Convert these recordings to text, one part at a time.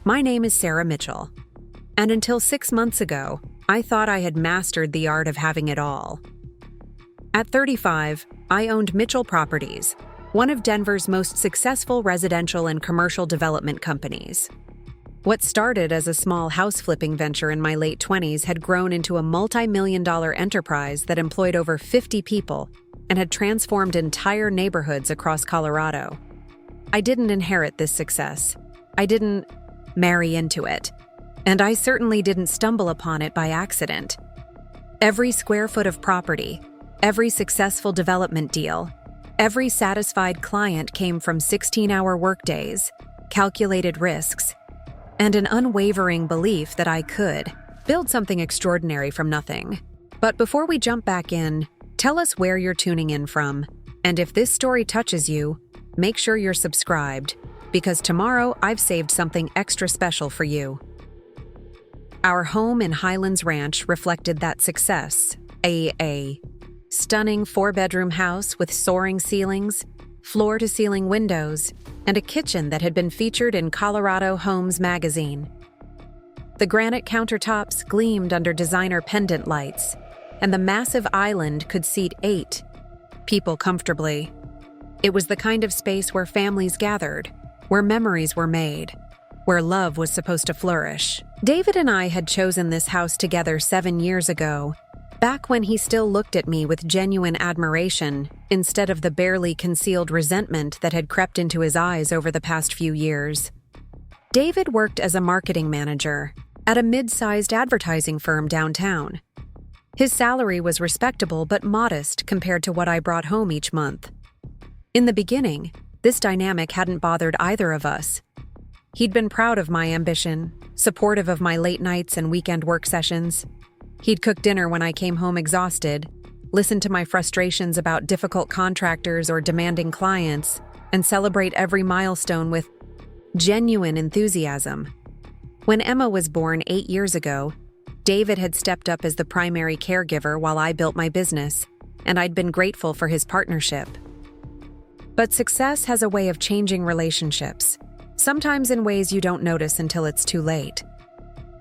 My name is Sarah Mitchell, and until 6 months ago, I thought I had mastered the art of having it all. At 35, I owned Mitchell Properties, one of Denver's most successful residential and commercial development companies. What started as a small house flipping venture in my late 20s had grown into a multi-million-dollar enterprise that employed over 50 people and had transformed entire neighborhoods across Colorado. I didn't inherit this success. I didn't marry into it. And I certainly didn't stumble upon it by accident. Every square foot of property, every successful development deal, every satisfied client came from 16-hour workdays, calculated risks, and an unwavering belief that I could build something extraordinary from nothing. But before we jump back in, tell us where you're tuning in from, and if this story touches you, make sure you're subscribed, because tomorrow I've saved something extra special for you. Our home in Highlands Ranch reflected that success. A stunning 4-bedroom house with soaring ceilings, floor-to-ceiling windows, and a kitchen that had been featured in Colorado Homes magazine. The granite countertops gleamed under designer pendant lights, and the massive island could seat 8 people comfortably. It was the kind of space where families gathered, where memories were made, where love was supposed to flourish. David and I had chosen this house together 7 years ago, back when he still looked at me with genuine admiration instead of the barely concealed resentment that had crept into his eyes over the past few years. David worked as a marketing manager at a mid-sized advertising firm downtown. His salary was respectable but modest compared to what I brought home each month. In the beginning, this dynamic hadn't bothered either of us. He'd been proud of my ambition, supportive of my late nights and weekend work sessions. He'd cook dinner when I came home exhausted, listen to my frustrations about difficult contractors or demanding clients, and celebrate every milestone with genuine enthusiasm. When Emma was born 8 years ago, David had stepped up as the primary caregiver while I built my business, and I'd been grateful for his partnership. But success has a way of changing relationships, sometimes in ways you don't notice until it's too late.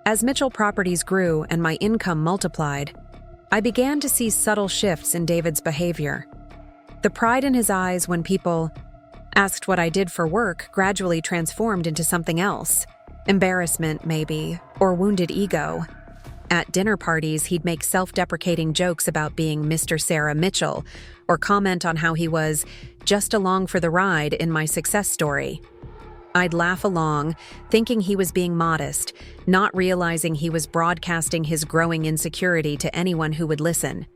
As Mitchell Properties grew and my income multiplied, I began to see subtle shifts in David's behavior. The pride in his eyes when people asked what I did for work gradually transformed into something else. Embarrassment, maybe, or wounded ego. At dinner parties, he'd make self-deprecating jokes about being Mr. Sarah Mitchell, or comment on how he was just along for the ride in my success story. I'd laugh along, thinking he was being modest, not realizing he was broadcasting his growing insecurity to anyone who would listen.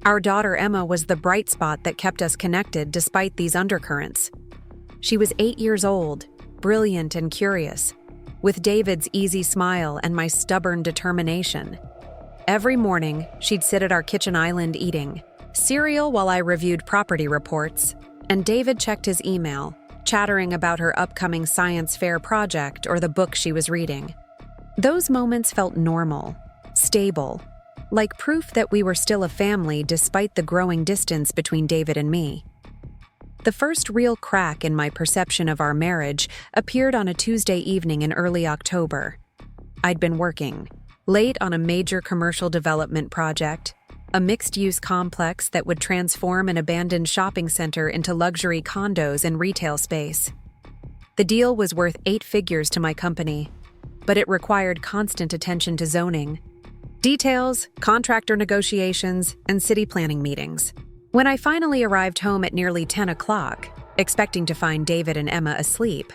Our daughter Emma was the bright spot that kept us connected despite these undercurrents. She was 8 years old, brilliant and curious, with David's easy smile and my stubborn determination. Every morning, she'd sit at our kitchen island eating cereal while I reviewed property reports, and David checked his email, chattering about her upcoming science fair project or the book she was reading. Those moments felt normal, stable, like proof that we were still a family despite the growing distance between David and me. The first real crack in my perception of our marriage appeared on a Tuesday evening in early October. I'd been working late on a major commercial development project, a mixed-use complex that would transform an abandoned shopping center into luxury condos and retail space. The deal was worth 8 figures to my company, but it required constant attention to zoning, details, contractor negotiations, and city planning meetings. When I finally arrived home at nearly 10 o'clock, expecting to find David and Emma asleep,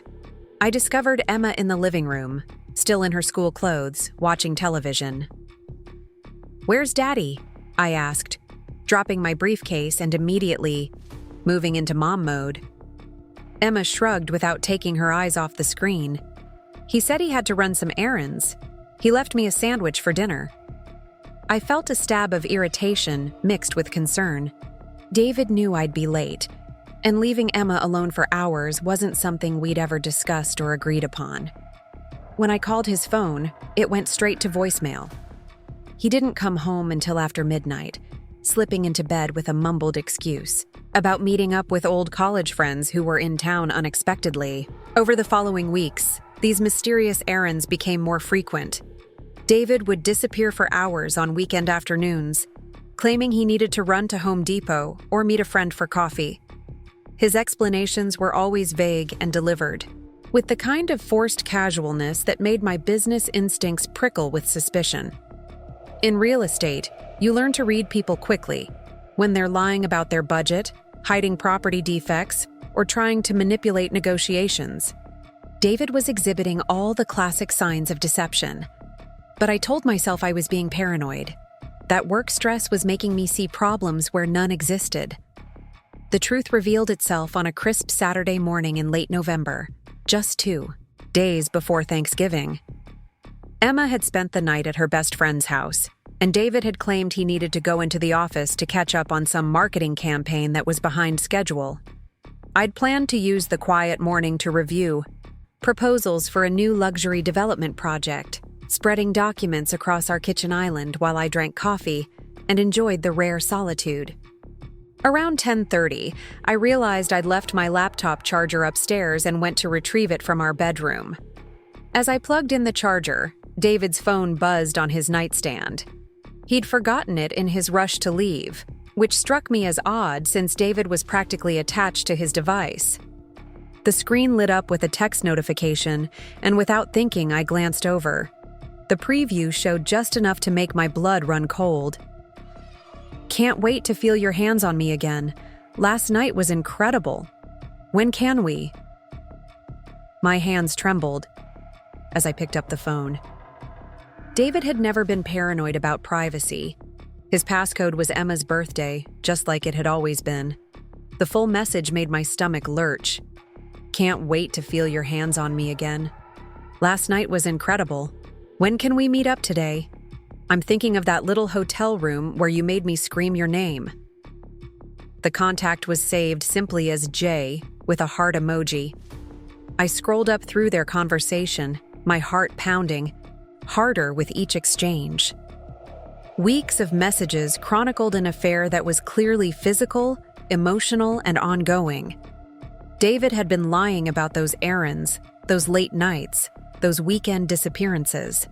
I discovered Emma in the living room, still in her school clothes, watching television. "Where's Daddy?" I asked, dropping my briefcase and immediately moving into mom mode. Emma shrugged without taking her eyes off the screen. "He said he had to run some errands. He left me a sandwich for dinner." I felt a stab of irritation mixed with concern. David knew I'd be late, and leaving Emma alone for hours wasn't something we'd ever discussed or agreed upon. When I called his phone, it went straight to voicemail. He didn't come home until after midnight, slipping into bed with a mumbled excuse about meeting up with old college friends who were in town unexpectedly. Over the following weeks, these mysterious errands became more frequent. David would disappear for hours on weekend afternoons, claiming he needed to run to Home Depot or meet a friend for coffee. His explanations were always vague and delivered, with the kind of forced casualness that made my business instincts prickle with suspicion. In real estate, you learn to read people quickly, when they're lying about their budget, hiding property defects, or trying to manipulate negotiations. David was exhibiting all the classic signs of deception. But I told myself I was being paranoid, that work stress was making me see problems where none existed. The truth revealed itself on a crisp Saturday morning in late November, just 2 days before Thanksgiving. Emma had spent the night at her best friend's house, and David had claimed he needed to go into the office to catch up on some marketing campaign that was behind schedule. I'd planned to use the quiet morning to review proposals for a new luxury development project, spreading documents across our kitchen island while I drank coffee and enjoyed the rare solitude. Around 10:30, I realized I'd left my laptop charger upstairs and went to retrieve it from our bedroom. As I plugged in the charger, David's phone buzzed on his nightstand. He'd forgotten it in his rush to leave, which struck me as odd since David was practically attached to his device. The screen lit up with a text notification, and without thinking, I glanced over. The preview showed just enough to make my blood run cold. "Can't wait to feel your hands on me again. Last night was incredible. When can we?" My hands trembled as I picked up the phone. David had never been paranoid about privacy. His passcode was Emma's birthday, just like it had always been. The full message made my stomach lurch. "Can't wait to feel your hands on me again. Last night was incredible. When can we meet up today? I'm thinking of that little hotel room where you made me scream your name." The contact was saved simply as J with a heart emoji. I scrolled up through their conversation, my heart pounding, harder with each exchange. Weeks of messages chronicled an affair that was clearly physical, emotional, and ongoing. David had been lying about those errands, those late nights, those weekend disappearances.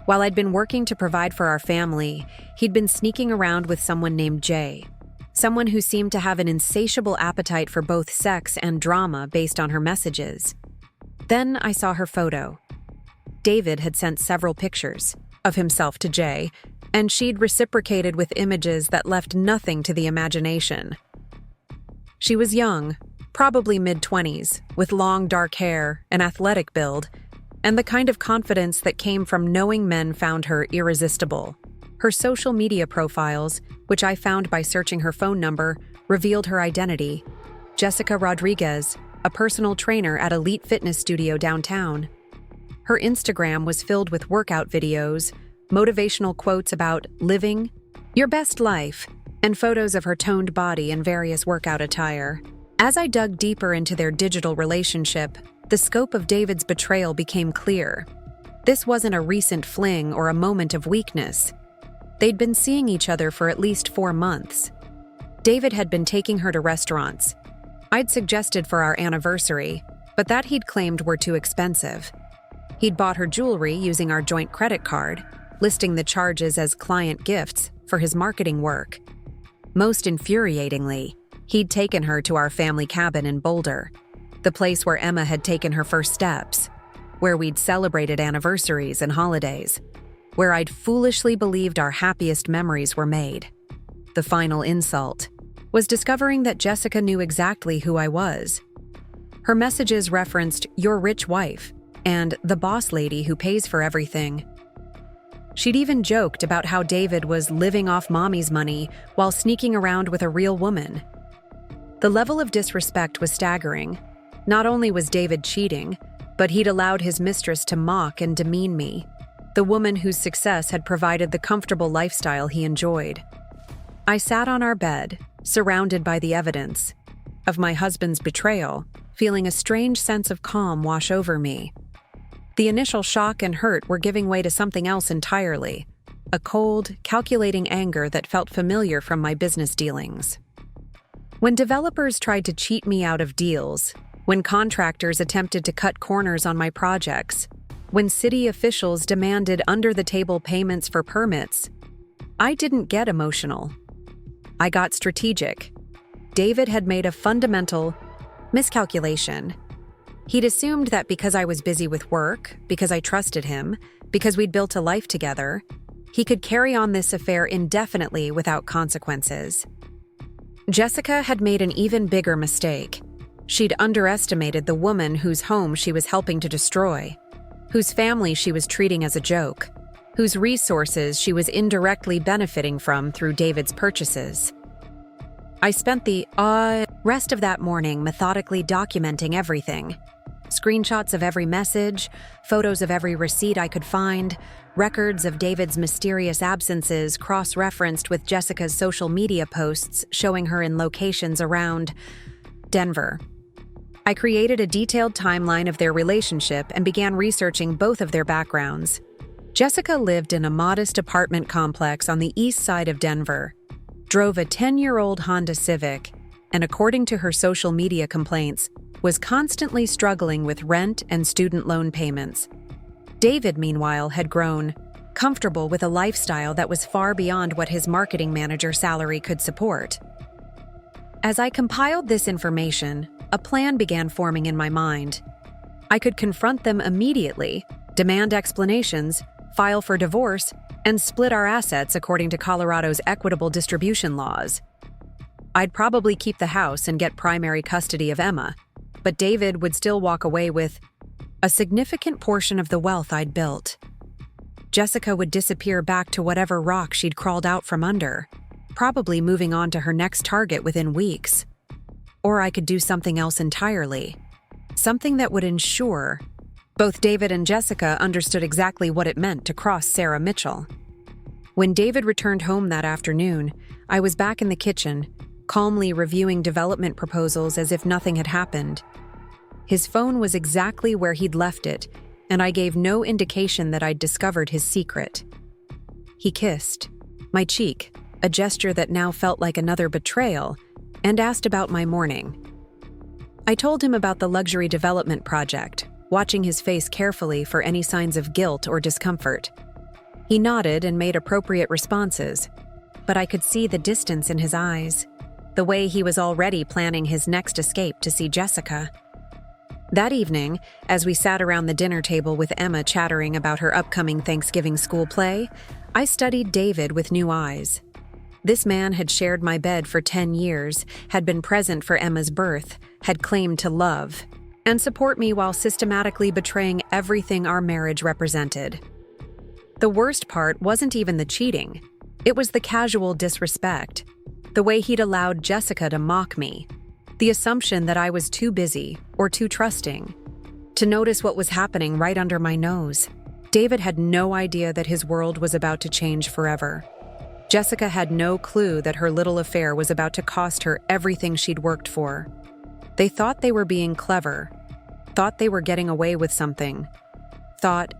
While I'd been working to provide for our family, he'd been sneaking around with someone named Jay, someone who seemed to have an insatiable appetite for both sex and drama based on her messages. Then I saw her photo. David had sent several pictures of himself to Jay, and she'd reciprocated with images that left nothing to the imagination. She was young, probably mid-20s, with long dark hair, an athletic build, and the kind of confidence that came from knowing men found her irresistible. Her social media profiles, which I found by searching her phone number, revealed her identity: Jessica Rodriguez, a personal trainer at Elite Fitness Studio downtown. Her Instagram was filled with workout videos, motivational quotes about living your best life, and photos of her toned body in various workout attire. As I dug deeper into their digital relationship, the scope of David's betrayal became clear. This wasn't a recent fling or a moment of weakness. They'd been seeing each other for at least 4 months. David had been taking her to restaurants I'd suggested for our anniversary, but that he'd claimed were too expensive. He'd bought her jewelry using our joint credit card, listing the charges as client gifts for his marketing work. Most infuriatingly, he'd taken her to our family cabin in Boulder, the place where Emma had taken her first steps, where we'd celebrated anniversaries and holidays, where I'd foolishly believed our happiest memories were made. The final insult was discovering that Jessica knew exactly who I was. Her messages referenced "your rich wife" and "the boss lady who pays for everything." She'd even joked about how David was living off mommy's money while sneaking around with a real woman. The level of disrespect was staggering. Not only was David cheating, but he'd allowed his mistress to mock and demean me, the woman whose success had provided the comfortable lifestyle he enjoyed. I sat on our bed, surrounded by the evidence of my husband's betrayal, feeling a strange sense of calm wash over me. The initial shock and hurt were giving way to something else entirely, a cold, calculating anger that felt familiar from my business dealings. When developers tried to cheat me out of deals, when contractors attempted to cut corners on my projects, when city officials demanded under-the-table payments for permits. I didn't get emotional. I got strategic. David had made a fundamental miscalculation. He'd assumed that because I was busy with work, because I trusted him, because we'd built a life together, he could carry on this affair indefinitely without consequences. Jessica had made an even bigger mistake. She'd underestimated the woman whose home she was helping to destroy, whose family she was treating as a joke, whose resources she was indirectly benefiting from through David's purchases. I spent the rest of that morning methodically documenting everything. Screenshots of every message, photos of every receipt I could find, records of David's mysterious absences cross-referenced with Jessica's social media posts showing her in locations around Denver. I created a detailed timeline of their relationship and began researching both of their backgrounds. Jessica lived in a modest apartment complex on the east side of Denver, drove a 10-year-old Honda Civic, and according to her social media complaints, was constantly struggling with rent and student loan payments. David, meanwhile, had grown comfortable with a lifestyle that was far beyond what his marketing manager salary could support. As I compiled this information, a plan began forming in my mind. I could confront them immediately, demand explanations, file for divorce, and split our assets according to Colorado's equitable distribution laws. I'd probably keep the house and get primary custody of Emma, but David would still walk away with a significant portion of the wealth I'd built. Jessica would disappear back to whatever rock she'd crawled out from under, probably moving on to her next target within weeks. Or I could do something else entirely, something that would ensure both David and Jessica understood exactly what it meant to cross Sarah Mitchell. When David returned home that afternoon, I was back in the kitchen, calmly reviewing development proposals as if nothing had happened. His phone was exactly where he'd left it, and I gave no indication that I'd discovered his secret. He kissed my cheek, a gesture that now felt like another betrayal, and asked about my morning. I told him about the luxury development project, watching his face carefully for any signs of guilt or discomfort. He nodded and made appropriate responses, but I could see the distance in his eyes, the way he was already planning his next escape to see Jessica. That evening, as we sat around the dinner table with Emma chattering about her upcoming Thanksgiving school play, I studied David with new eyes. This man had shared my bed for 10 years, had been present for Emma's birth, had claimed to love and support me while systematically betraying everything our marriage represented. The worst part wasn't even the cheating. It was the casual disrespect, the way he'd allowed Jessica to mock me, the assumption that I was too busy or too trusting to notice what was happening right under my nose. David had no idea that his world was about to change forever. Jessica had no clue that her little affair was about to cost her everything she'd worked for. They thought they were being clever, thought they were getting away with something, thought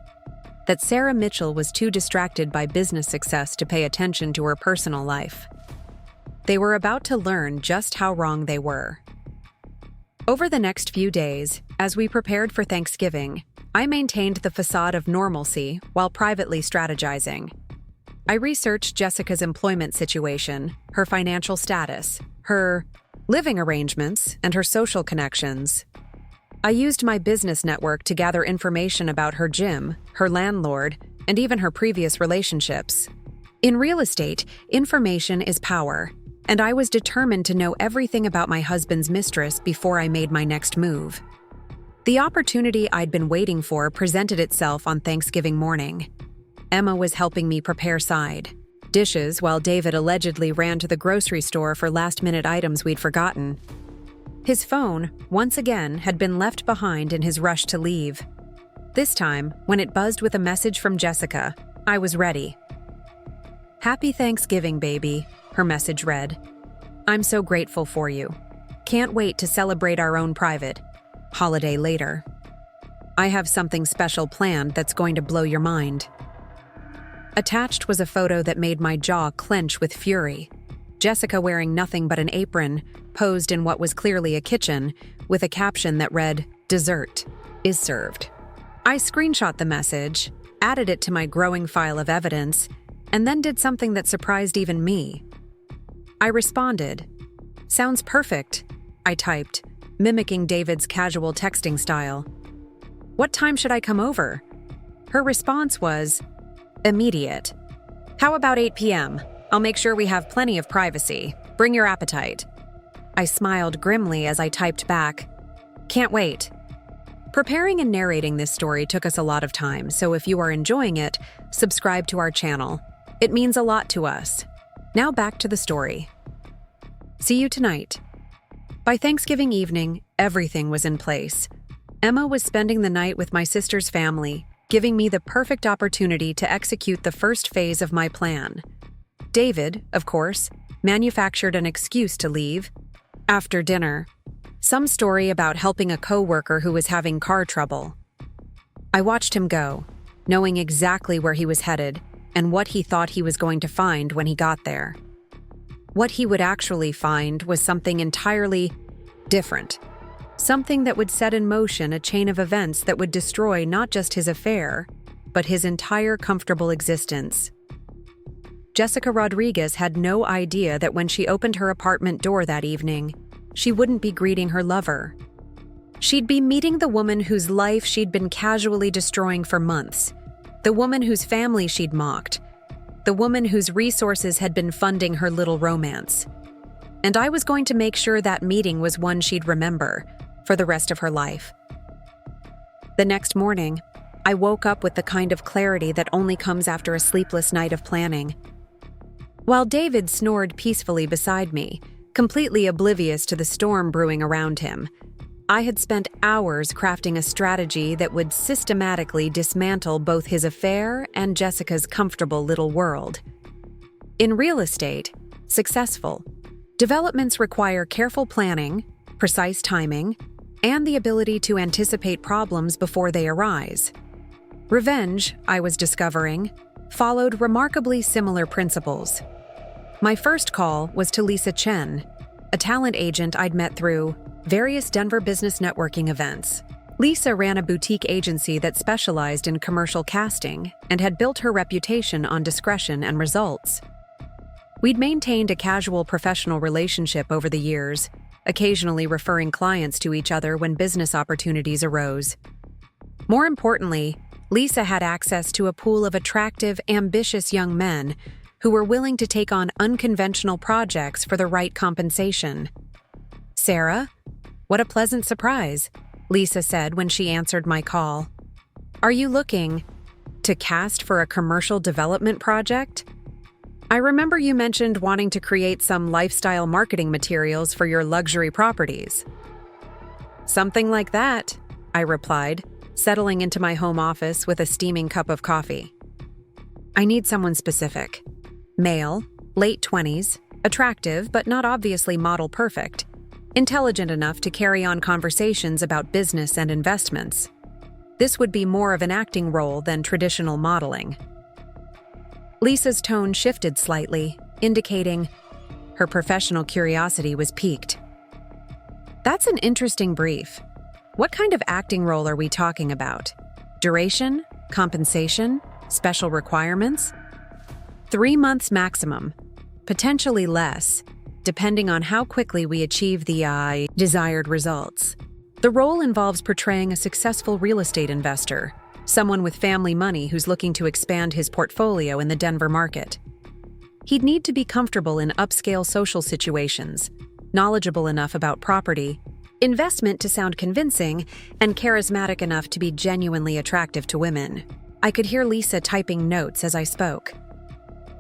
that Sarah Mitchell was too distracted by business success to pay attention to her personal life. They were about to learn just how wrong they were. Over the next few days, as we prepared for Thanksgiving, I maintained the facade of normalcy while privately strategizing. I researched Jessica's employment situation, her financial status, her living arrangements, and her social connections. I used my business network to gather information about her gym, her landlord, and even her previous relationships. In real estate, information is power, and I was determined to know everything about my husband's mistress before I made my next move. The opportunity I'd been waiting for presented itself on Thanksgiving morning. Emma was helping me prepare side dishes while David allegedly ran to the grocery store for last-minute items we'd forgotten. His phone, once again, had been left behind in his rush to leave. This time, when it buzzed with a message from Jessica, I was ready. "Happy Thanksgiving, baby," her message read. "I'm so grateful for you. Can't wait to celebrate our own private holiday later. I have something special planned that's going to blow your mind." Attached was a photo that made my jaw clench with fury. Jessica wearing nothing but an apron, posed in what was clearly a kitchen, with a caption that read, "Dessert is served." I screenshot the message, added it to my growing file of evidence, and then did something that surprised even me. I responded, "Sounds perfect," I typed, mimicking David's casual texting style. "What time should I come over?" Her response was, "Immediate. How about 8 p.m.? I'll make sure we have plenty of privacy. Bring your appetite." I smiled grimly as I typed back, "Can't wait." Preparing and narrating this story took us a lot of time, so if you are enjoying it, subscribe to our channel. It means a lot to us. Now back to the story. See you tonight. By Thanksgiving evening, everything was in place. Emma was spending the night with my sister's family, giving me the perfect opportunity to execute the first phase of my plan. David, of course, manufactured an excuse to leave. After dinner, some story about helping a coworker who was having car trouble. I watched him go, knowing exactly where he was headed and what he thought he was going to find when he got there. What he would actually find was something entirely different. Something that would set in motion a chain of events that would destroy not just his affair, but his entire comfortable existence. Jessica Rodriguez had no idea that when she opened her apartment door that evening, she wouldn't be greeting her lover. She'd be meeting the woman whose life she'd been casually destroying for months, the woman whose family she'd mocked, the woman whose resources had been funding her little romance. And I was going to make sure that meeting was one she'd remember for the rest of her life. The next morning, I woke up with the kind of clarity that only comes after a sleepless night of planning. While David snored peacefully beside me, completely oblivious to the storm brewing around him, I had spent hours crafting a strategy that would systematically dismantle both his affair and Jessica's comfortable little world. In real estate, successful developments require careful planning, precise timing, and the ability to anticipate problems before they arise. Revenge, I was discovering, followed remarkably similar principles. My first call was to Lisa Chen, a talent agent I'd met through various Denver business networking events. Lisa ran a boutique agency that specialized in commercial casting and had built her reputation on discretion and results. We'd maintained a casual professional relationship over the years, occasionally referring clients to each other when business opportunities arose. More importantly, Lisa had access to a pool of attractive, ambitious young men who were willing to take on unconventional projects for the right compensation. "Sarah, what a pleasant surprise," Lisa said when she answered my call. "Are you looking to cast for a commercial development project? I remember you mentioned wanting to create some lifestyle marketing materials for your luxury properties." "Something like that," I replied, settling into my home office with a steaming cup of coffee. "I need someone specific. Male, late 20s, attractive but not obviously model perfect, intelligent enough to carry on conversations about business and investments. This would be more of an acting role than traditional modeling." Lisa's tone shifted slightly, indicating her professional curiosity was piqued. "That's an interesting brief. What kind of acting role are we talking about? Duration? Compensation? Special requirements?" 3 months maximum, potentially less, depending on how quickly we achieve the desired results. The role involves portraying a successful real estate investor, someone with family money who's looking to expand his portfolio in the Denver market. He'd need to be comfortable in upscale social situations, knowledgeable enough about property, investment to sound convincing, and charismatic enough to be genuinely attractive to women. I could hear Lisa typing notes as I spoke.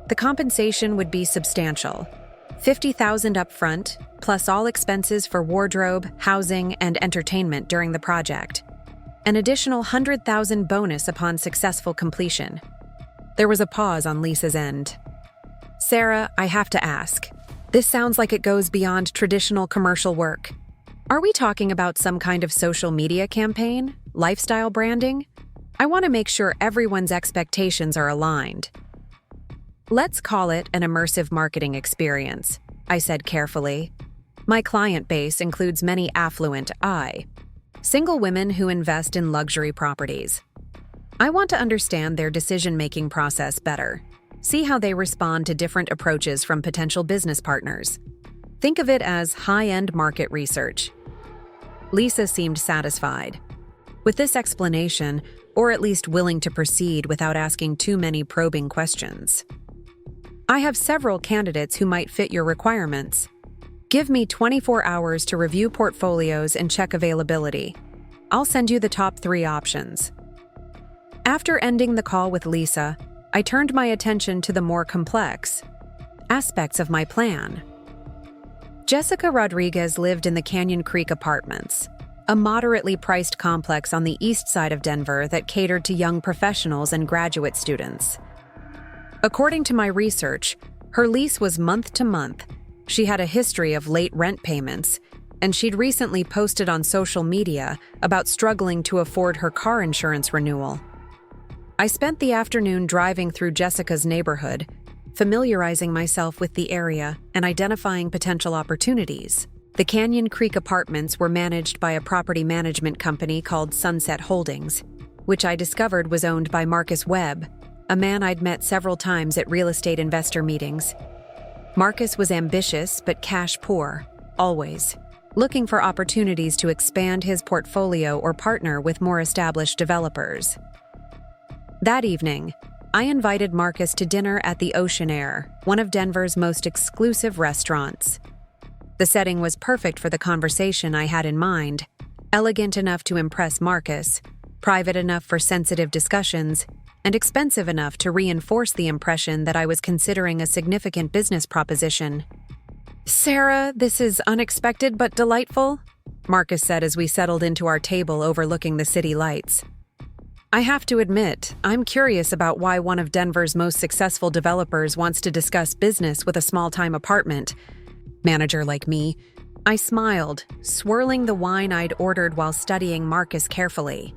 The compensation would be substantial. $50,000 upfront, plus all expenses for wardrobe, housing, and entertainment during the project. An additional $100,000 bonus upon successful completion. There was a pause on Lisa's end. "Sarah, I have to ask. This sounds like it goes beyond traditional commercial work. Are we talking about some kind of social media campaign? Lifestyle branding? I want to make sure everyone's expectations are aligned." "Let's call it an immersive marketing experience," I said carefully. My client base includes many affluent single women who invest in luxury properties. I want to understand their decision-making process better, see how they respond to different approaches from potential business partners. Think of it as high-end market research. Lisa seemed satisfied with this explanation, or at least willing to proceed without asking too many probing questions. I have several candidates who might fit your requirements. Give me 24 hours to review portfolios and check availability. I'll send you the top 3 options. After ending the call with Lisa, I turned my attention to the more complex aspects of my plan. Jessica Rodriguez lived in the Canyon Creek Apartments, a moderately priced complex on the east side of Denver that catered to young professionals and graduate students. According to my research, her lease was month to month. She had a history of late rent payments, and she'd recently posted on social media about struggling to afford her car insurance renewal. I spent the afternoon driving through Jessica's neighborhood, familiarizing myself with the area and identifying potential opportunities. The Canyon Creek Apartments were managed by a property management company called Sunset Holdings, which I discovered was owned by Marcus Webb, a man I'd met several times at real estate investor meetings. Marcus was ambitious but cash poor, always, looking for opportunities to expand his portfolio or partner with more established developers. That evening, I invited Marcus to dinner at the Ocean Air, one of Denver's most exclusive restaurants. The setting was perfect for the conversation I had in mind, elegant enough to impress Marcus, private enough for sensitive discussions, and expensive enough to reinforce the impression that I was considering a significant business proposition. "Sarah, this is unexpected but delightful," Marcus said as we settled into our table overlooking the city lights. "I have to admit, I'm curious about why one of Denver's most successful developers wants to discuss business with a small-time apartment manager like me." I smiled, swirling the wine I'd ordered while studying Marcus carefully.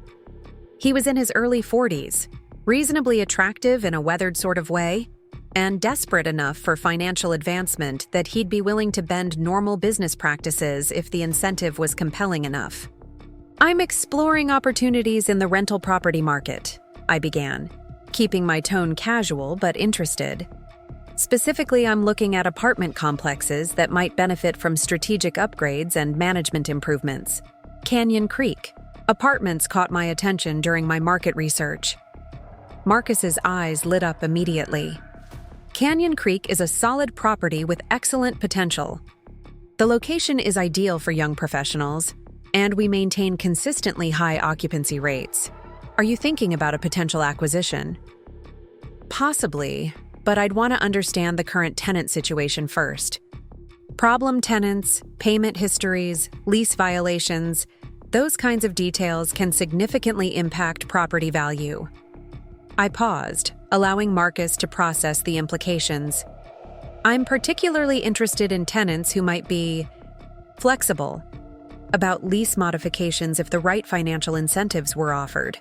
He was in his early 40s, reasonably attractive in a weathered sort of way, and desperate enough for financial advancement that he'd be willing to bend normal business practices if the incentive was compelling enough. "I'm exploring opportunities in the rental property market," I began, keeping my tone casual but interested. "Specifically, I'm looking at apartment complexes that might benefit from strategic upgrades and management improvements. Canyon Creek apartments caught my attention during my market research." Marcus's eyes lit up immediately. Canyon Creek is a solid property with excellent potential. The location is ideal for young professionals, and we maintain consistently high occupancy rates. Are you thinking about a potential acquisition? Possibly, but I'd want to understand the current tenant situation first. Problem tenants, payment histories, lease violations, those kinds of details can significantly impact property value. I paused, allowing Marcus to process the implications. "I'm particularly interested in tenants who might be flexible about lease modifications if the right financial incentives were offered."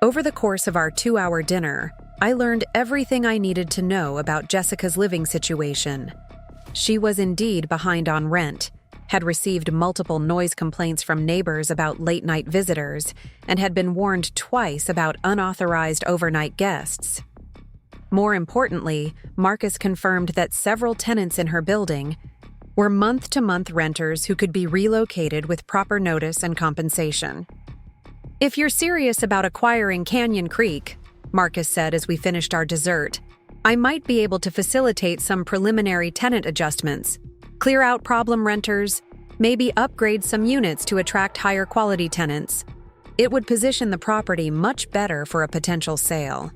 Over the course of our 2-hour dinner, I learned everything I needed to know about Jessica's living situation. She was indeed behind on rent, had received multiple noise complaints from neighbors about late-night visitors, and had been warned twice about unauthorized overnight guests. More importantly, Marcus confirmed that several tenants in her building were month-to-month renters who could be relocated with proper notice and compensation. "If you're serious about acquiring Canyon Creek," Marcus said as we finished our dessert, "I might be able to facilitate some preliminary tenant adjustments, clear out problem renters, maybe upgrade some units to attract higher quality tenants. It would position the property much better for a potential sale."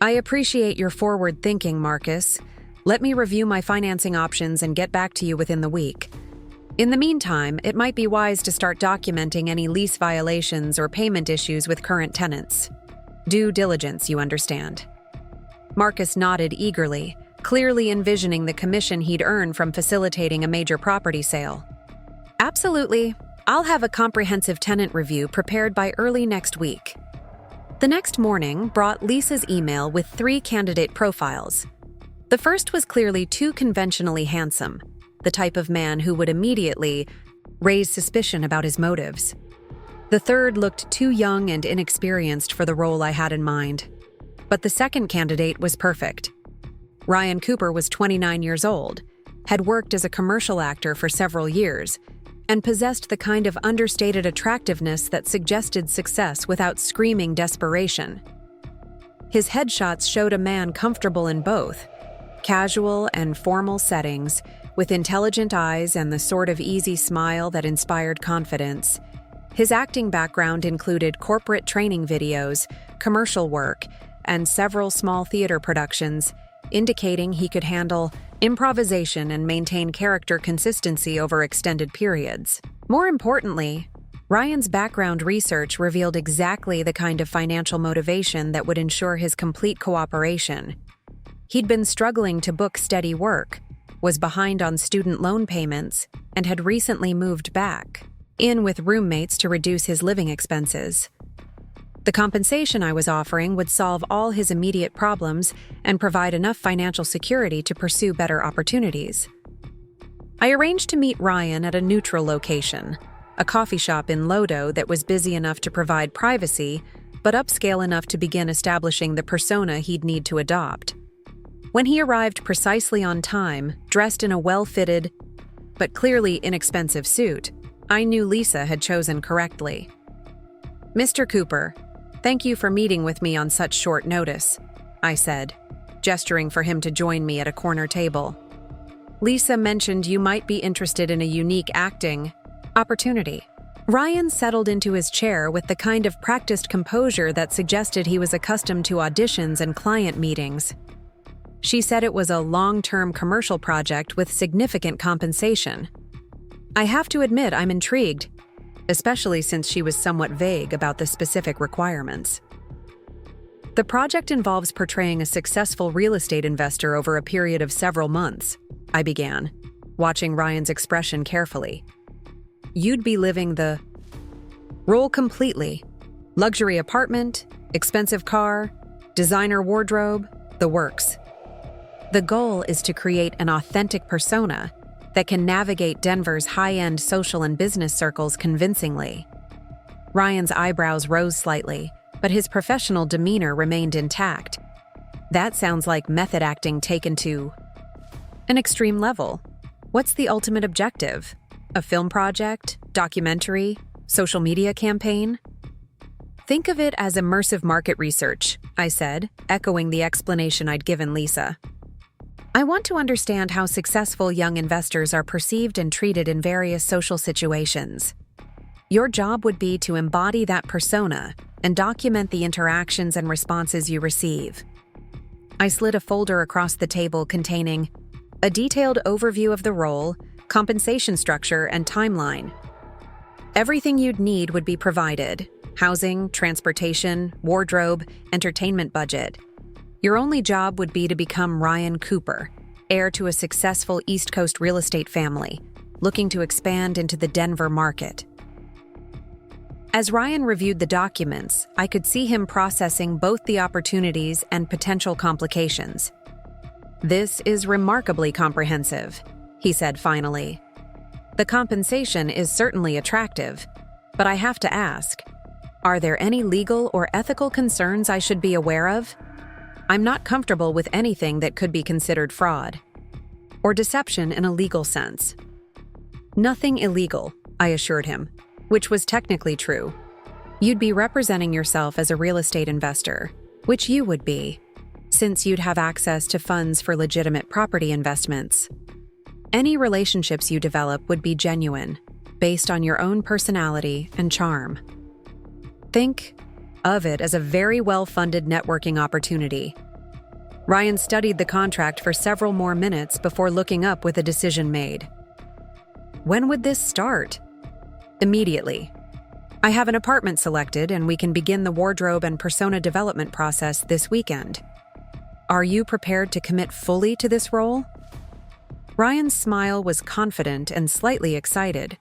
"I appreciate your forward thinking, Marcus. Let me review my financing options and get back to you within the week. In the meantime, it might be wise to start documenting any lease violations or payment issues with current tenants. Due diligence, you understand." Marcus nodded eagerly, clearly envisioning the commission he'd earn from facilitating a major property sale. "Absolutely. I'll have a comprehensive tenant review prepared by early next week." The next morning brought Lisa's email with 3 candidate profiles. The first was clearly too conventionally handsome, the type of man who would immediately raise suspicion about his motives. The third looked too young and inexperienced for the role I had in mind. But the second candidate was perfect. Ryan Cooper was 29 years old, had worked as a commercial actor for several years, and possessed the kind of understated attractiveness that suggested success without screaming desperation. His headshots showed a man comfortable in both casual and formal settings, with intelligent eyes and the sort of easy smile that inspired confidence. His acting background included corporate training videos, commercial work, and several small theater productions, indicating he could handle improvisation and maintain character consistency over extended periods. More importantly, Ryan's background research revealed exactly the kind of financial motivation that would ensure his complete cooperation. He'd been struggling to book steady work, was behind on student loan payments, and had recently moved back in with roommates to reduce his living expenses. The compensation I was offering would solve all his immediate problems and provide enough financial security to pursue better opportunities. I arranged to meet Ryan at a neutral location, a coffee shop in Lodo that was busy enough to provide privacy, but upscale enough to begin establishing the persona he'd need to adopt. When he arrived precisely on time, dressed in a well-fitted, but clearly inexpensive suit, I knew Lisa had chosen correctly. "Mr. Cooper, thank you for meeting with me on such short notice," I said, gesturing for him to join me at a corner table. "Lisa mentioned you might be interested in a unique acting opportunity." Ryan settled into his chair with the kind of practiced composure that suggested he was accustomed to auditions and client meetings. She said it was a long-term commercial project with significant compensation. I have to admit I'm intrigued, especially since she was somewhat vague about the specific requirements. "The project involves portraying a successful real estate investor over a period of several months," I began, watching Ryan's expression carefully. "You'd be living the role completely. Luxury apartment, expensive car, designer wardrobe, the works. The goal is to create an authentic persona that can navigate Denver's high-end social and business circles convincingly." Ryan's eyebrows rose slightly, but his professional demeanor remained intact. "That sounds like method acting taken to an extreme level. What's the ultimate objective? A film project, documentary, social media campaign?" "Think of it as immersive market research," I said, echoing the explanation I'd given Lisa. "I want to understand how successful young investors are perceived and treated in various social situations. Your job would be to embody that persona and document the interactions and responses you receive." I slid a folder across the table containing a detailed overview of the role, compensation structure, and timeline. Everything you'd need would be provided: housing, transportation, wardrobe, entertainment budget. Your only job would be to become Ryan Cooper, heir to a successful East Coast real estate family, looking to expand into the Denver market. As Ryan reviewed the documents, I could see him processing both the opportunities and potential complications. "This is remarkably comprehensive," he said finally. "The compensation is certainly attractive, but I have to ask, are there any legal or ethical concerns I should be aware of? I'm not comfortable with anything that could be considered fraud or deception in a legal sense." "Nothing illegal," I assured him, which was technically true. "You'd be representing yourself as a real estate investor, which you would be, since you'd have access to funds for legitimate property investments. Any relationships you develop would be genuine, based on your own personality and charm. Think of it as a very well-funded networking opportunity." Ryan studied the contract for several more minutes before looking up with a decision made. "When would this start?" "Immediately. I have an apartment selected and we can begin the wardrobe and persona development process this weekend. Are you prepared to commit fully to this role?" Ryan's smile was confident and slightly excited.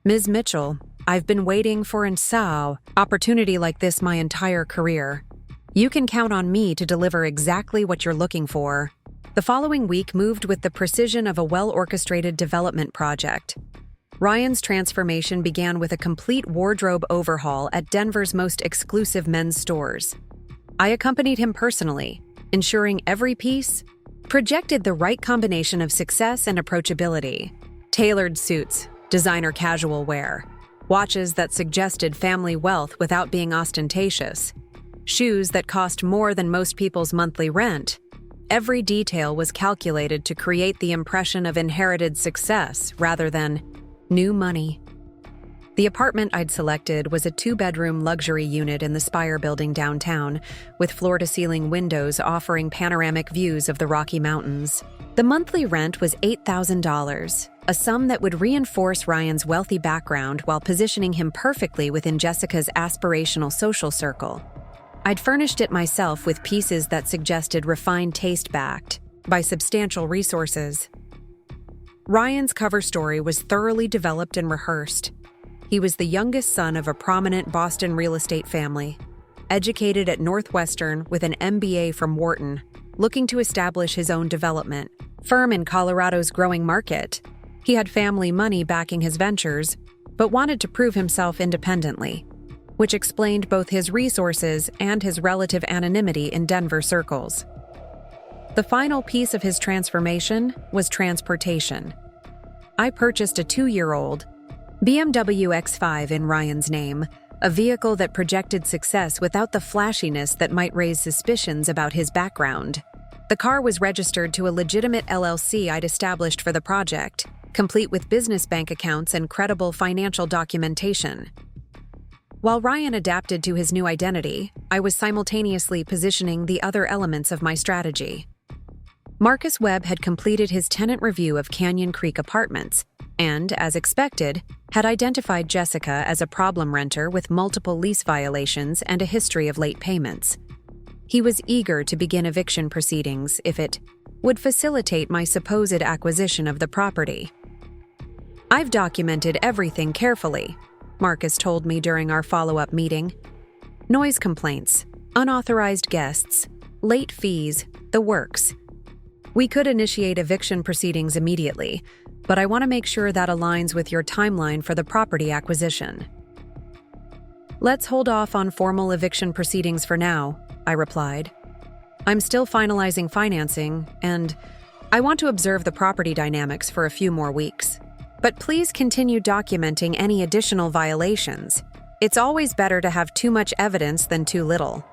"Ms. Mitchell, I've been waiting for an opportunity like this my entire career. You can count on me to deliver exactly what you're looking for." The following week moved with the precision of a well-orchestrated development project. Ryan's transformation began with a complete wardrobe overhaul at Denver's most exclusive men's stores. I accompanied him personally, ensuring every piece projected the right combination of success and approachability. Tailored suits, designer casual wear, watches that suggested family wealth without being ostentatious, shoes that cost more than most people's monthly rent. Every detail was calculated to create the impression of inherited success rather than new money. The apartment I'd selected was a 2-bedroom luxury unit in the Spire building downtown, with floor-to-ceiling windows offering panoramic views of the Rocky Mountains. The monthly rent was $8,000, a sum that would reinforce Ryan's wealthy background while positioning him perfectly within Jessica's aspirational social circle. I'd furnished it myself with pieces that suggested refined taste backed by substantial resources. Ryan's cover story was thoroughly developed and rehearsed. He was the youngest son of a prominent Boston real estate family, educated at Northwestern with an MBA from Wharton, looking to establish his own development firm in Colorado's growing market. He had family money backing his ventures, but wanted to prove himself independently, which explained both his resources and his relative anonymity in Denver circles. The final piece of his transformation was transportation. I purchased a 2-year-old BMW X5 in Ryan's name, a vehicle that projected success without the flashiness that might raise suspicions about his background. The car was registered to a legitimate LLC I'd established for the project, complete with business bank accounts and credible financial documentation. While Ryan adapted to his new identity, I was simultaneously positioning the other elements of my strategy. Marcus Webb had completed his tenant review of Canyon Creek Apartments and, as expected, had identified Jessica as a problem renter with multiple lease violations and a history of late payments. He was eager to begin eviction proceedings if it would facilitate my supposed acquisition of the property. "I've documented everything carefully," Marcus told me during our follow-up meeting. "Noise complaints, unauthorized guests, late fees, the works. We could initiate eviction proceedings immediately, but I want to make sure that aligns with your timeline for the property acquisition." "Let's hold off on formal eviction proceedings for now," I replied. "I'm still finalizing financing, and I want to observe the property dynamics for a few more weeks. But please continue documenting any additional violations. It's always better to have too much evidence than too little."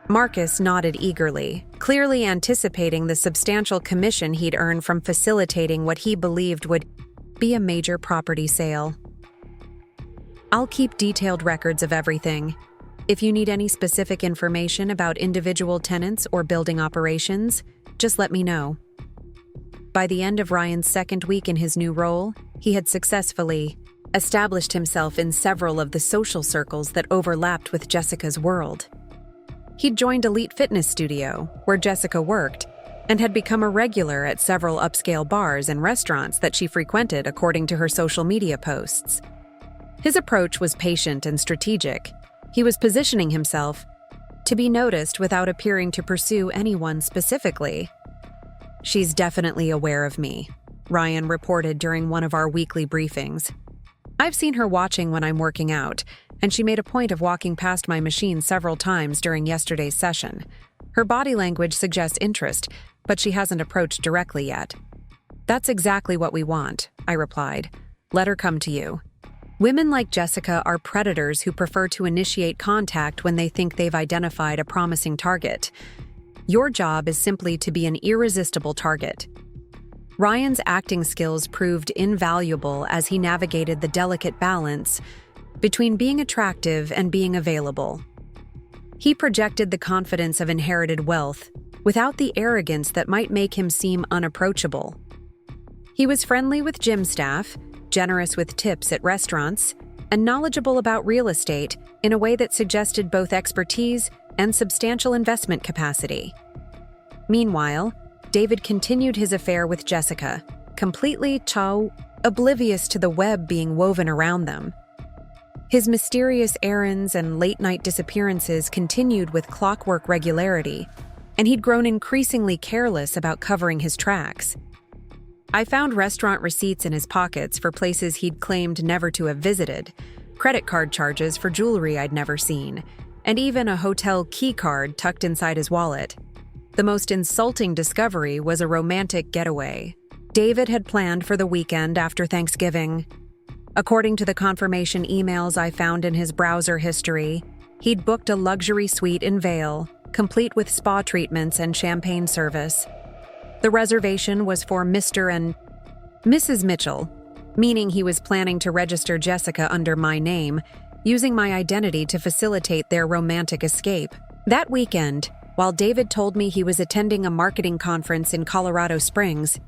Marcus nodded eagerly, clearly anticipating the substantial commission he'd earn from facilitating what he believed would be a major property sale. "I'll keep detailed records of everything. If you need any specific information about individual tenants or building operations, just let me know." By the end of Ryan's second week in his new role, he had successfully established himself in several of the social circles that overlapped with Jessica's world. He'd joined Elite Fitness Studio, where Jessica worked, and had become a regular at several upscale bars and restaurants that she frequented according to her social media posts. His approach was patient and strategic. He was positioning himself to be noticed without appearing to pursue anyone specifically. "She's definitely aware of me," Ryan reported during one of our weekly briefings. "I've seen her watching when I'm working out, and she made a point of walking past my machine several times during yesterday's session. Her body language suggests interest, but she hasn't approached directly yet." "That's exactly what we want," I replied. "Let her come to you." Women like Jessica are predators who prefer to initiate contact when they think they've identified a promising target. Your job is simply to be an irresistible target. Ryan's acting skills proved invaluable as he navigated the delicate balance between being attractive and being available. He projected the confidence of inherited wealth without the arrogance that might make him seem unapproachable. He was friendly with gym staff, generous with tips at restaurants, and knowledgeable about real estate in a way that suggested both expertise and substantial investment capacity. Meanwhile, David continued his affair with Jessica, completely oblivious to the web being woven around them. His mysterious errands and late-night disappearances continued with clockwork regularity, and he'd grown increasingly careless about covering his tracks. I found restaurant receipts in his pockets for places he'd claimed never to have visited, credit card charges for jewelry I'd never seen, and even a hotel key card tucked inside his wallet. The most insulting discovery was a romantic getaway David had planned for the weekend after Thanksgiving. According to the confirmation emails I found in his browser history, he'd booked a luxury suite in Vail, complete with spa treatments and champagne service. The reservation was for Mr. and Mrs. Mitchell, meaning he was planning to register Jessica under my name, using my identity to facilitate their romantic escape. That weekend, while David told me he was attending a marketing conference in Colorado Springs,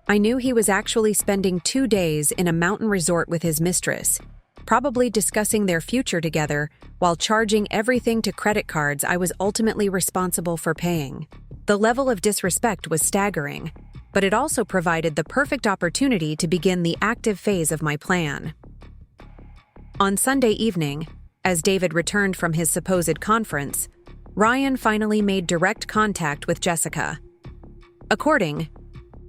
I knew he was actually spending 2 days in a mountain resort with his mistress, probably discussing their future together while charging everything to credit cards I was ultimately responsible for paying. The level of disrespect was staggering, but it also provided the perfect opportunity to begin the active phase of my plan. On Sunday evening, as David returned from his supposed conference, Ryan finally made direct contact with Jessica. According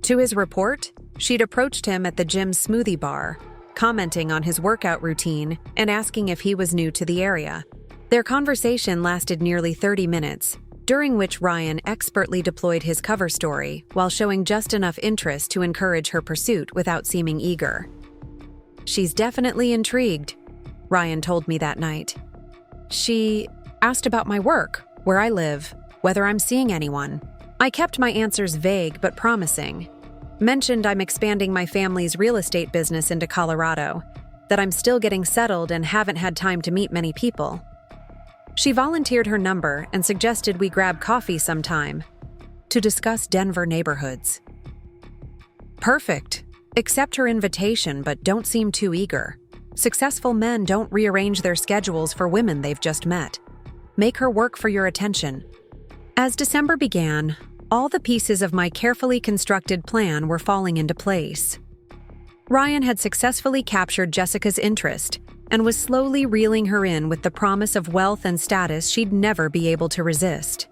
to his report, she'd approached him at the gym's smoothie bar, commenting on his workout routine and asking if he was new to the area. Their conversation lasted nearly 30 minutes, during which Ryan expertly deployed his cover story while showing just enough interest to encourage her pursuit without seeming eager. "She's definitely intrigued," Ryan told me that night. "She asked about my work, where I live, whether I'm seeing anyone. I kept my answers vague but promising. Mentioned I'm expanding my family's real estate business into Colorado, that I'm still getting settled and haven't had time to meet many people. She volunteered her number and suggested we grab coffee sometime to discuss Denver neighborhoods. Perfect. Accept her invitation, but don't seem too eager. Successful men don't rearrange their schedules for women they've just met. Make her work for your attention." As December began, all the pieces of my carefully constructed plan were falling into place. Ryan had successfully captured Jessica's interest and was slowly reeling her in with the promise of wealth and status she'd never be able to resist.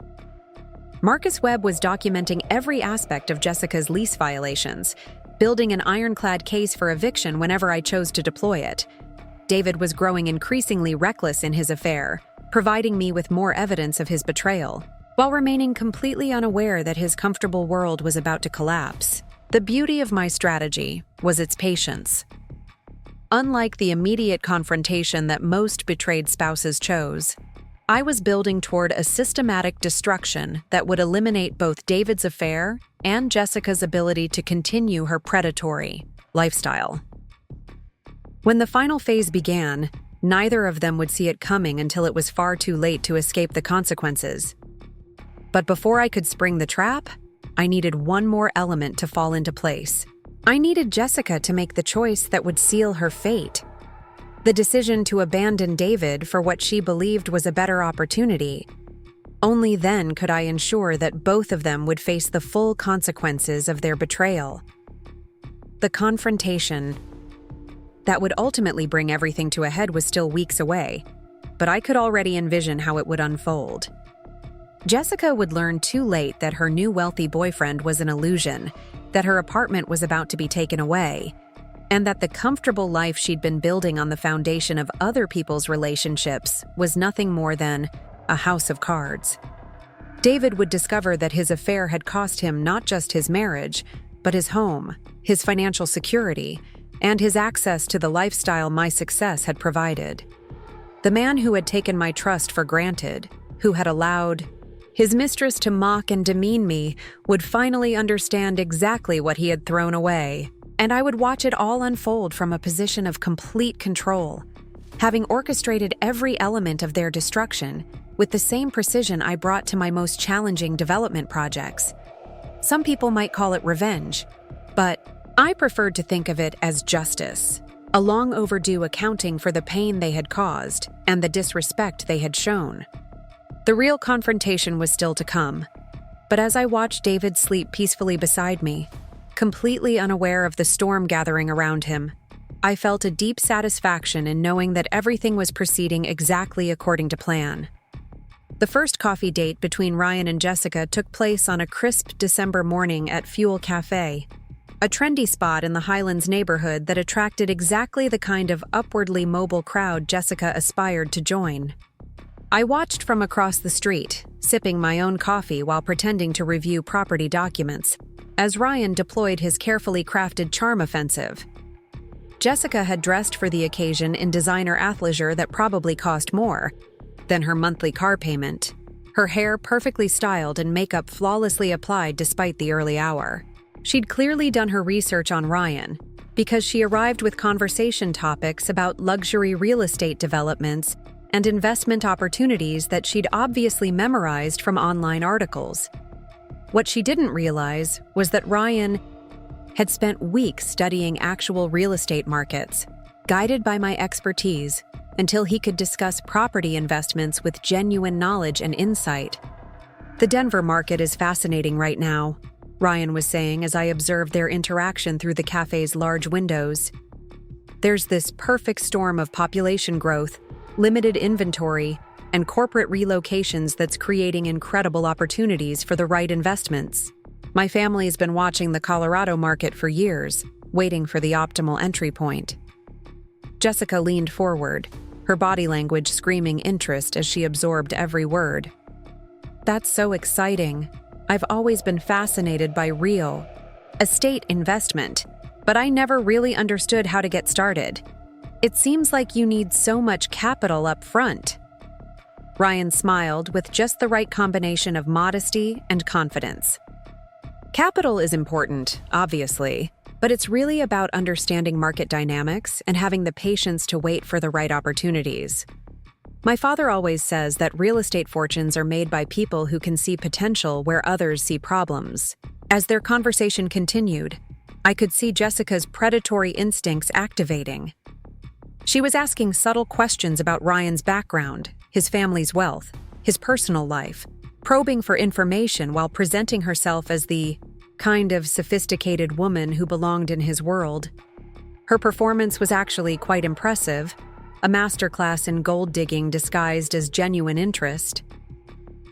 Marcus Webb was documenting every aspect of Jessica's lease violations, building an ironclad case for eviction whenever I chose to deploy it. David was growing increasingly reckless in his affair, providing me with more evidence of his betrayal, while remaining completely unaware that his comfortable world was about to collapse. The beauty of my strategy was its patience. Unlike the immediate confrontation that most betrayed spouses chose, I was building toward a systematic destruction that would eliminate both David's affair and Jessica's ability to continue her predatory lifestyle. When the final phase began, neither of them would see it coming until it was far too late to escape the consequences. But before I could spring the trap, I needed one more element to fall into place. I needed Jessica to make the choice that would seal her fate. The decision to abandon David for what she believed was a better opportunity. Only then could I ensure that both of them would face the full consequences of their betrayal. The confrontation that would ultimately bring everything to a head was still weeks away, but I could already envision how it would unfold. Jessica would learn too late that her new wealthy boyfriend was an illusion, that her apartment was about to be taken away, and that the comfortable life she'd been building on the foundation of other people's relationships was nothing more than a house of cards. David would discover that his affair had cost him not just his marriage, but his home, his financial security, and his access to the lifestyle my success had provided. The man who had taken my trust for granted, who had allowed his mistress to mock and demean me, would finally understand exactly what he had thrown away, and I would watch it all unfold from a position of complete control, having orchestrated every element of their destruction with the same precision I brought to my most challenging development projects. Some people might call it revenge, but I preferred to think of it as justice, a long overdue accounting for the pain they had caused and the disrespect they had shown. The real confrontation was still to come, but as I watched David sleep peacefully beside me, completely unaware of the storm gathering around him, I felt a deep satisfaction in knowing that everything was proceeding exactly according to plan. The first coffee date between Ryan and Jessica took place on a crisp December morning at Fuel Cafe, a trendy spot in the Highlands neighborhood that attracted exactly the kind of upwardly mobile crowd Jessica aspired to join. I watched from across the street, sipping my own coffee while pretending to review property documents, as Ryan deployed his carefully crafted charm offensive. Jessica had dressed for the occasion in designer athleisure that probably cost more than her monthly car payment, her hair perfectly styled and makeup flawlessly applied despite the early hour. She'd clearly done her research on Ryan, because she arrived with conversation topics about luxury real estate developments and investment opportunities that she'd obviously memorized from online articles. What she didn't realize was that Ryan had spent weeks studying actual real estate markets, guided by my expertise, until he could discuss property investments with genuine knowledge and insight. "The Denver market is fascinating right now," Ryan was saying as I observed their interaction through the cafe's large windows. "There's this perfect storm of population growth, limited inventory, and corporate relocations that's creating incredible opportunities for the right investments. My family's been watching the Colorado market for years, waiting for the optimal entry point." Jessica leaned forward, her body language screaming interest as she absorbed every word. "That's so exciting. I've always been fascinated by real estate investment, but I never really understood how to get started. It seems like you need so much capital up front." Ryan smiled with just the right combination of modesty and confidence. "Capital is important, obviously, but it's really about understanding market dynamics and having the patience to wait for the right opportunities. My father always says that real estate fortunes are made by people who can see potential where others see problems." As their conversation continued, I could see Jessica's predatory instincts activating. She was asking subtle questions about Ryan's background, his family's wealth, his personal life, probing for information while presenting herself as the kind of sophisticated woman who belonged in his world. Her performance was actually quite impressive, a masterclass in gold digging disguised as genuine interest.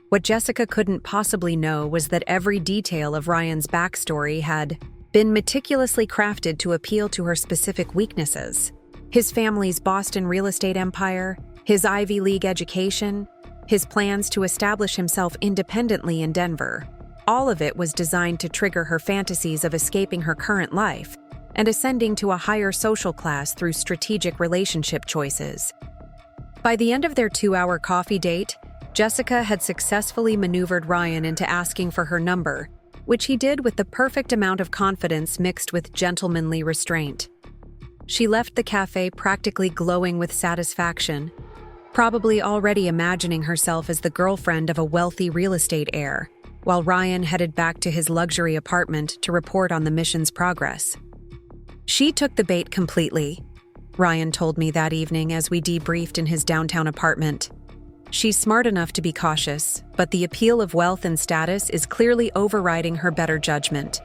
What Jessica couldn't possibly know was that every detail of Ryan's backstory had been meticulously crafted to appeal to her specific weaknesses. His family's Boston real estate empire, his Ivy League education, his plans to establish himself independently in Denver. All of it was designed to trigger her fantasies of escaping her current life and ascending to a higher social class through strategic relationship choices. By the end of their 2-hour coffee date, Jessica had successfully maneuvered Ryan into asking for her number, which he did with the perfect amount of confidence mixed with gentlemanly restraint. She left the cafe practically glowing with satisfaction, probably already imagining herself as the girlfriend of a wealthy real estate heir, while Ryan headed back to his luxury apartment to report on the mission's progress. "She took the bait completely," Ryan told me that evening as we debriefed in his downtown apartment. "She's smart enough to be cautious, but the appeal of wealth and status is clearly overriding her better judgment.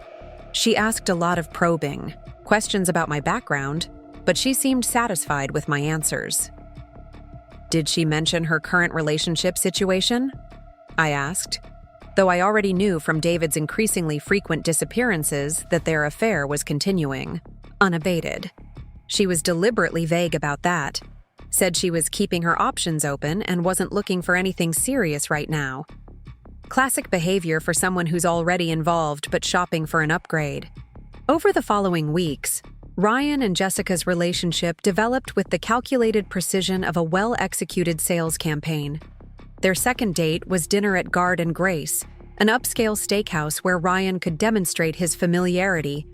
She asked a lot of probing, questions about my background, but she seemed satisfied with my answers." "Did she mention her current relationship situation?" I asked, though I already knew from David's increasingly frequent disappearances that their affair was continuing, unabated. She was deliberately vague about that, said she was keeping her options open and wasn't looking for anything serious right now. Classic behavior for someone who's already involved but shopping for an upgrade. Over the following weeks, Ryan and Jessica's relationship developed with the calculated precision of a well-executed sales campaign. Their second date was dinner at Guard and Grace, an upscale steakhouse where Ryan could demonstrate his familiarity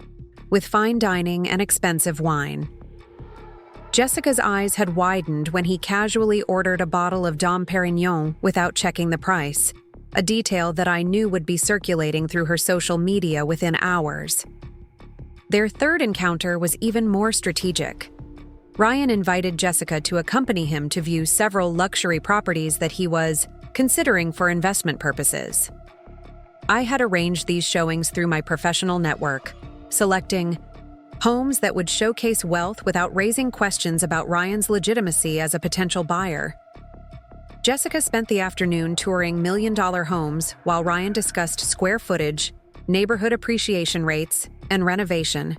with fine dining and expensive wine. Jessica's eyes had widened when he casually ordered a bottle of Dom Perignon without checking the price, a detail that I knew would be circulating through her social media within hours. Their third encounter was even more strategic. Ryan invited Jessica to accompany him to view several luxury properties that he was considering for investment purposes. I had arranged these showings through my professional network, selecting homes that would showcase wealth without raising questions about Ryan's legitimacy as a potential buyer. Jessica spent the afternoon touring million-dollar homes while Ryan discussed square footage, neighborhood appreciation rates, and renovation.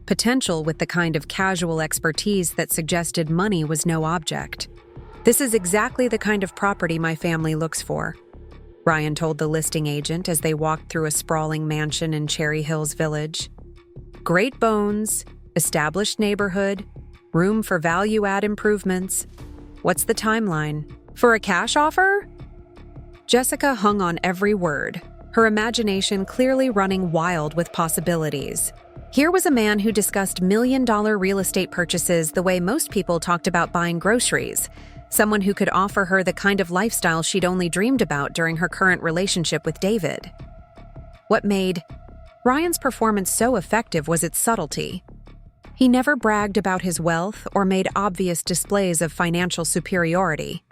Potential with the kind of casual expertise that suggested money was no object. "This is exactly the kind of property my family looks for," Ryan told the listing agent as they walked through a sprawling mansion in Cherry Hills Village. "Great bones, established neighborhood, room for value-add improvements. What's the timeline? For a cash offer?" Jessica hung on every word, her imagination clearly running wild with possibilities. Here was a man who discussed million-dollar real estate purchases the way most people talked about buying groceries, someone who could offer her the kind of lifestyle she'd only dreamed about during her current relationship with David. What made Ryan's performance so effective was its subtlety. He never bragged about his wealth or made obvious displays of financial superiority.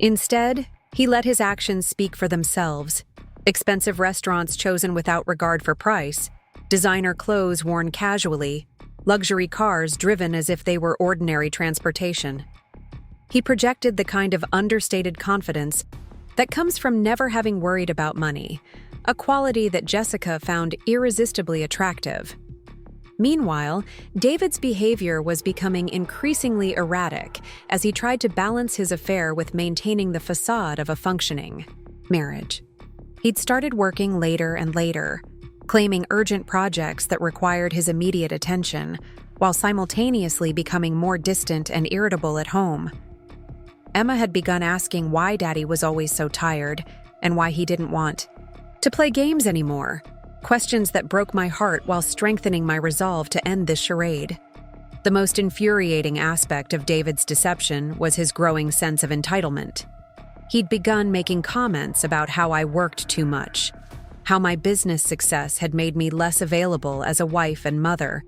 Instead, he let his actions speak for themselves. Expensive restaurants chosen without regard for price, designer clothes worn casually, luxury cars driven as if they were ordinary transportation. He projected the kind of understated confidence that comes from never having worried about money, a quality that Jessica found irresistibly attractive. Meanwhile, David's behavior was becoming increasingly erratic as he tried to balance his affair with maintaining the facade of a functioning marriage. He'd started working later and later, claiming urgent projects that required his immediate attention, while simultaneously becoming more distant and irritable at home. Emma had begun asking why Daddy was always so tired and why he didn't want to play games anymore. Questions that broke my heart while strengthening my resolve to end this charade. The most infuriating aspect of David's deception was his growing sense of entitlement. He'd begun making comments about how I worked too much, how my business success had made me less available as a wife and mother,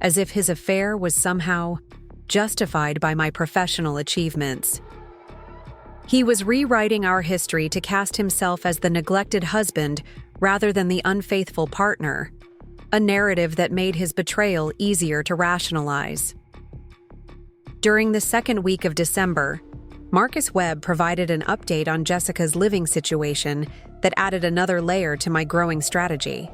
as if his affair was somehow justified by my professional achievements. He was rewriting our history to cast himself as the neglected husband rather than the unfaithful partner, a narrative that made his betrayal easier to rationalize. During the second week of December, Marcus Webb provided an update on Jessica's living situation that added another layer to my growing strategy.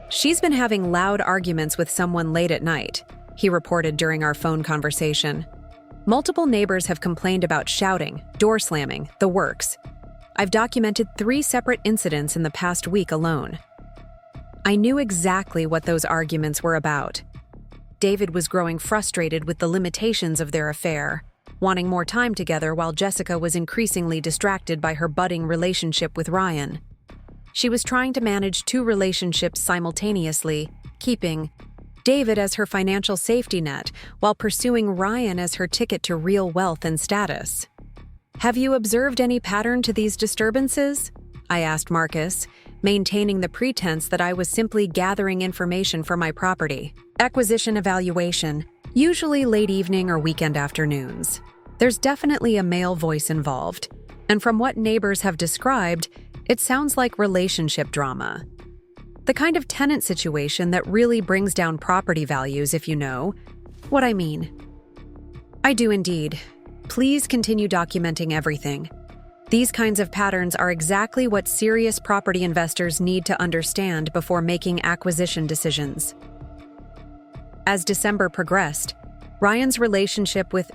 "She's been having loud arguments with someone late at night," he reported during our phone conversation. "Multiple neighbors have complained about shouting, door slamming, the works. I've documented 3 separate incidents in the past week alone." I knew exactly what those arguments were about. David was growing frustrated with the limitations of their affair, wanting more time together while Jessica was increasingly distracted by her budding relationship with Ryan. She was trying to manage 2 relationships simultaneously, keeping David as her financial safety net while pursuing Ryan as her ticket to real wealth and status. "Have you observed any pattern to these disturbances?" I asked Marcus, maintaining the pretense that I was simply gathering information for my property acquisition evaluation, usually late evening or weekend afternoons. There's definitely a male voice involved, and from what neighbors have described, it sounds like relationship drama. The kind of tenant situation that really brings down property values, if you know what I mean. "I do indeed. Please continue documenting everything. These kinds of patterns are exactly what serious property investors need to understand before making acquisition decisions." As December progressed, Ryan's relationship with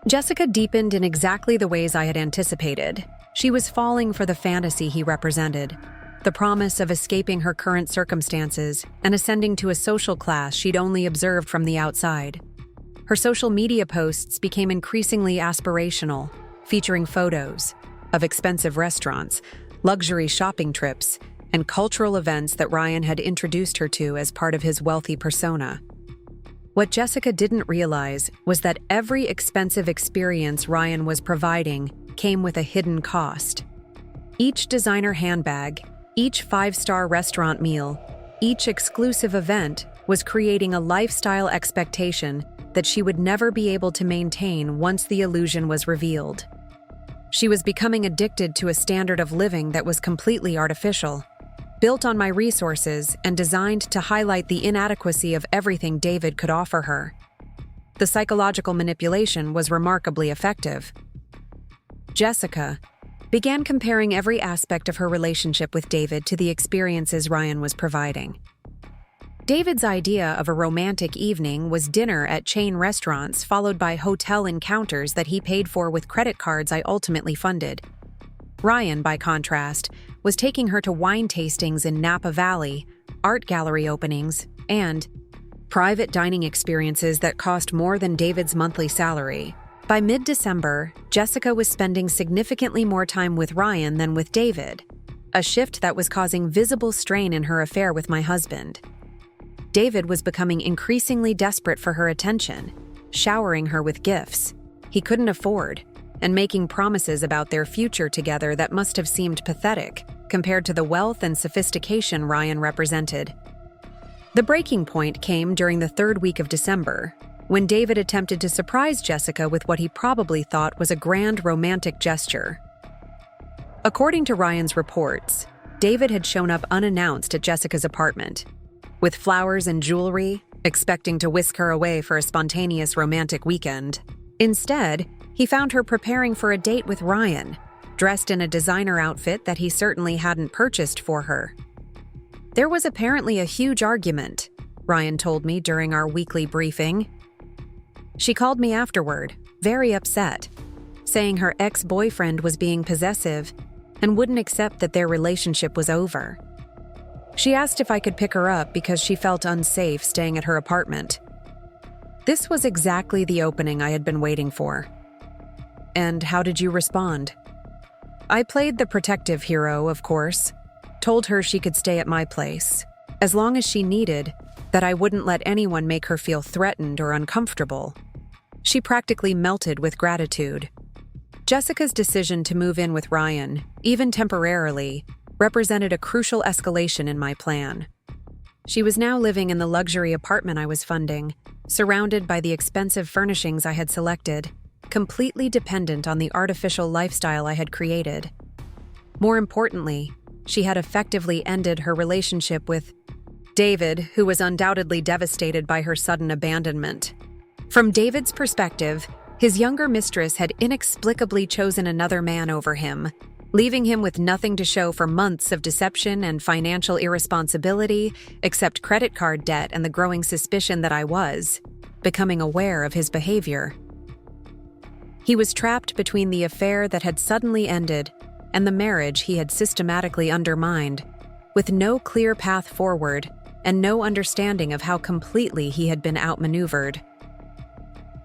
Jessica deepened in exactly the ways I had anticipated. She was falling for the fantasy he represented, the promise of escaping her current circumstances and ascending to a social class she'd only observed from the outside. Her social media posts became increasingly aspirational, featuring photos of expensive restaurants, luxury shopping trips, and cultural events that Ryan had introduced her to as part of his wealthy persona. What Jessica didn't realize was that every expensive experience Ryan was providing came with a hidden cost. Each designer handbag, each 5-star restaurant meal, each exclusive event was creating a lifestyle expectation that she would never be able to maintain once the illusion was revealed. She was becoming addicted to a standard of living that was completely artificial, built on my resources and designed to highlight the inadequacy of everything David could offer her. The psychological manipulation was remarkably effective. Jessica, began comparing every aspect of her relationship with David to the experiences Ryan was providing. David's idea of a romantic evening was dinner at chain restaurants followed by hotel encounters that he paid for with credit cards I ultimately funded. Ryan, by contrast, was taking her to wine tastings in Napa Valley, art gallery openings, and private dining experiences that cost more than David's monthly salary. By mid-December, Jessica was spending significantly more time with Ryan than with David, a shift that was causing visible strain in her affair with my husband. David was becoming increasingly desperate for her attention, showering her with gifts he couldn't afford, and making promises about their future together that must have seemed pathetic compared to the wealth and sophistication Ryan represented. The breaking point came during the third week of December, when David attempted to surprise Jessica with what he probably thought was a grand romantic gesture. According to Ryan's reports, David had shown up unannounced at Jessica's apartment, with flowers and jewelry, expecting to whisk her away for a spontaneous romantic weekend. Instead, he found her preparing for a date with Ryan, dressed in a designer outfit that he certainly hadn't purchased for her. There was apparently a huge argument, Ryan told me during our weekly briefing. She called me afterward, very upset, saying her ex-boyfriend was being possessive and wouldn't accept that their relationship was over. She asked if I could pick her up because she felt unsafe staying at her apartment. This was exactly the opening I had been waiting for. And how did you respond? I played the protective hero, of course, told her she could stay at my place, as long as she needed, that I wouldn't let anyone make her feel threatened or uncomfortable. She practically melted with gratitude. Jessica's decision to move in with Ryan, even temporarily, represented a crucial escalation in my plan. She was now living in the luxury apartment I was funding, surrounded by the expensive furnishings I had selected, completely dependent on the artificial lifestyle I had created. More importantly, she had effectively ended her relationship with David, who was undoubtedly devastated by her sudden abandonment. From David's perspective, his younger mistress had inexplicably chosen another man over him, leaving him with nothing to show for months of deception and financial irresponsibility except credit card debt and the growing suspicion that I was becoming aware of his behavior. He was trapped between the affair that had suddenly ended and the marriage he had systematically undermined, with no clear path forward and no understanding of how completely he had been outmaneuvered.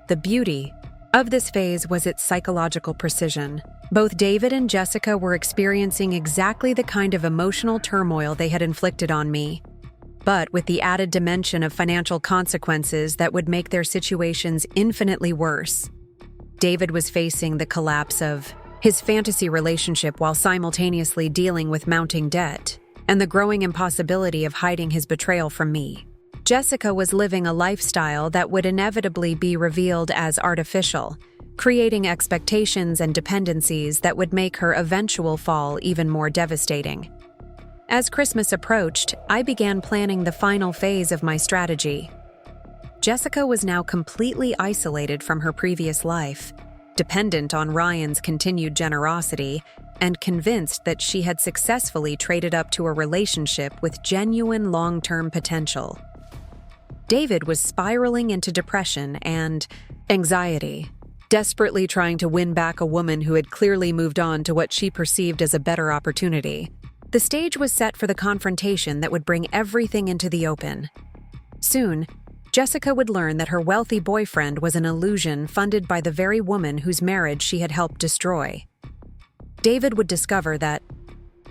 The beauty of this phase was its psychological precision. Both David and Jessica were experiencing exactly the kind of emotional turmoil they had inflicted on me, but with the added dimension of financial consequences that would make their situations infinitely worse. David was facing the collapse of his fantasy relationship while simultaneously dealing with mounting debt and the growing impossibility of hiding his betrayal from me. Jessica was living a lifestyle that would inevitably be revealed as artificial, creating expectations and dependencies that would make her eventual fall even more devastating. As Christmas approached, I began planning the final phase of my strategy. Jessica was now completely isolated from her previous life, dependent on Ryan's continued generosity, and convinced that she had successfully traded up to a relationship with genuine long-term potential. David was spiraling into depression and anxiety, desperately trying to win back a woman who had clearly moved on to what she perceived as a better opportunity. The stage was set for the confrontation that would bring everything into the open. Soon, Jessica would learn that her wealthy boyfriend was an illusion funded by the very woman whose marriage she had helped destroy. David would discover that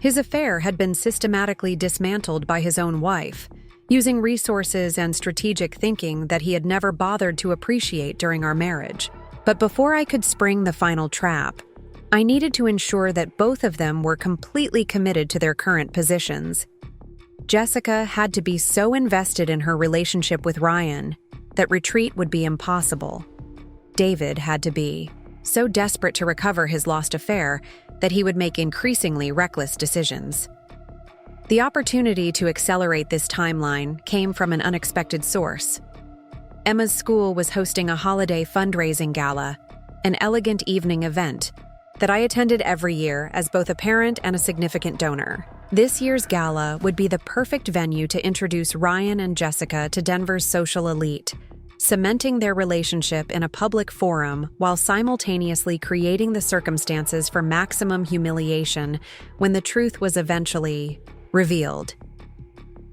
his affair had been systematically dismantled by his own wife, using resources and strategic thinking that he had never bothered to appreciate during our marriage. But before I could spring the final trap, I needed to ensure that both of them were completely committed to their current positions. Jessica had to be so invested in her relationship with Ryan that retreat would be impossible. David had to be so desperate to recover his lost affair that he would make increasingly reckless decisions. The opportunity to accelerate this timeline came from an unexpected source. Emma's school was hosting a holiday fundraising gala, an elegant evening event, that I attended every year as both a parent and a significant donor. This year's gala would be the perfect venue to introduce Ryan and Jessica to Denver's social elite, cementing their relationship in a public forum while simultaneously creating the circumstances for maximum humiliation when the truth was eventually revealed.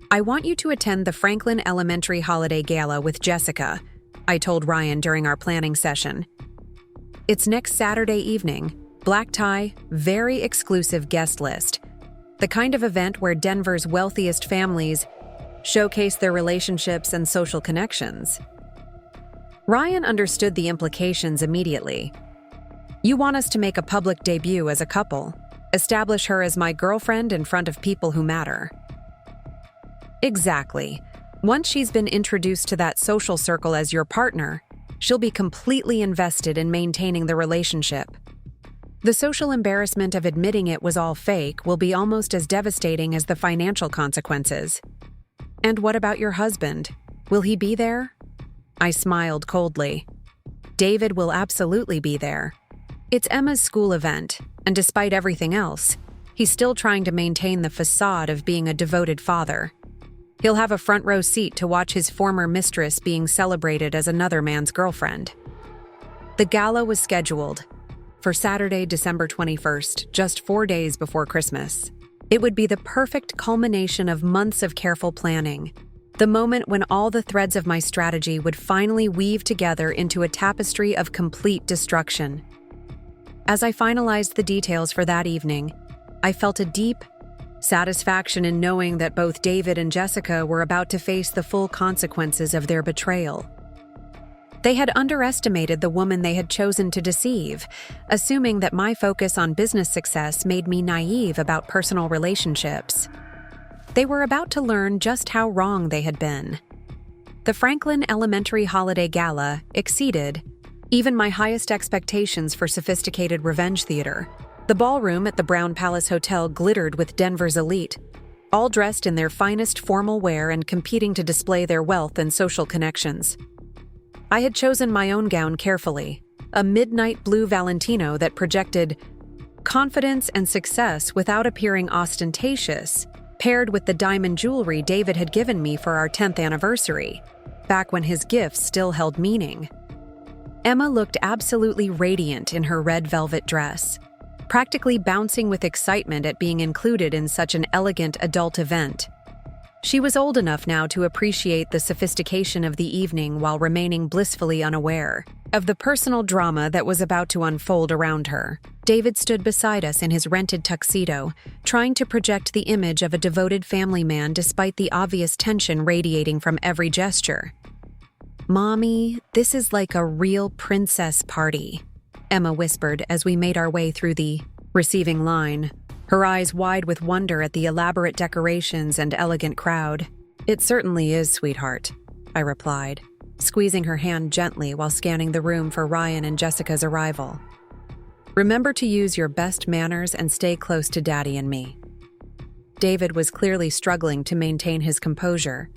I want you to attend the Franklin Elementary Holiday Gala with Jessica, I told Ryan during our planning session. It's next Saturday evening, black tie, very exclusive guest list, the kind of event where Denver's wealthiest families showcase their relationships and social connections. Ryan understood the implications immediately. You want us to make a public debut as a couple, establish her as my girlfriend in front of people who matter. Exactly. Once she's been introduced to that social circle as your partner, she'll be completely invested in maintaining the relationship. The social embarrassment of admitting it was all fake will be almost as devastating as the financial consequences. And what about your husband? Will he be there? I smiled coldly. David will absolutely be there. It's Emma's school event, and despite everything else, he's still trying to maintain the facade of being a devoted father. He'll have a front row seat to watch his former mistress being celebrated as another man's girlfriend. The gala was scheduled for Saturday, December 21st, just 4 days before Christmas. It would be the perfect culmination of months of careful planning, the moment when all the threads of my strategy would finally weave together into a tapestry of complete destruction. As I finalized the details for that evening, I felt a deep satisfaction in knowing that both David and Jessica were about to face the full consequences of their betrayal. They had underestimated the woman they had chosen to deceive, assuming that my focus on business success made me naive about personal relationships. They were about to learn just how wrong they had been. The Franklin Elementary Holiday Gala exceeded even my highest expectations for sophisticated revenge theater. The ballroom at the Brown Palace Hotel glittered with Denver's elite, all dressed in their finest formal wear and competing to display their wealth and social connections. I had chosen my own gown carefully, a midnight blue Valentino that projected confidence and success without appearing ostentatious, paired with the diamond jewelry David had given me for our 10th anniversary, back when his gifts still held meaning. Emma looked absolutely radiant in her red velvet dress, practically bouncing with excitement at being included in such an elegant adult event. She was old enough now to appreciate the sophistication of the evening while remaining blissfully unaware of the personal drama that was about to unfold around her. David stood beside us in his rented tuxedo, trying to project the image of a devoted family man despite the obvious tension radiating from every gesture. "Mommy, this is like a real princess party," Emma whispered as we made our way through the receiving line, her eyes wide with wonder at the elaborate decorations and elegant crowd. "It certainly is, sweetheart," I replied, squeezing her hand gently while scanning the room for Ryan and Jessica's arrival. "Remember to use your best manners and stay close to Daddy and me." David was clearly struggling to maintain his composure,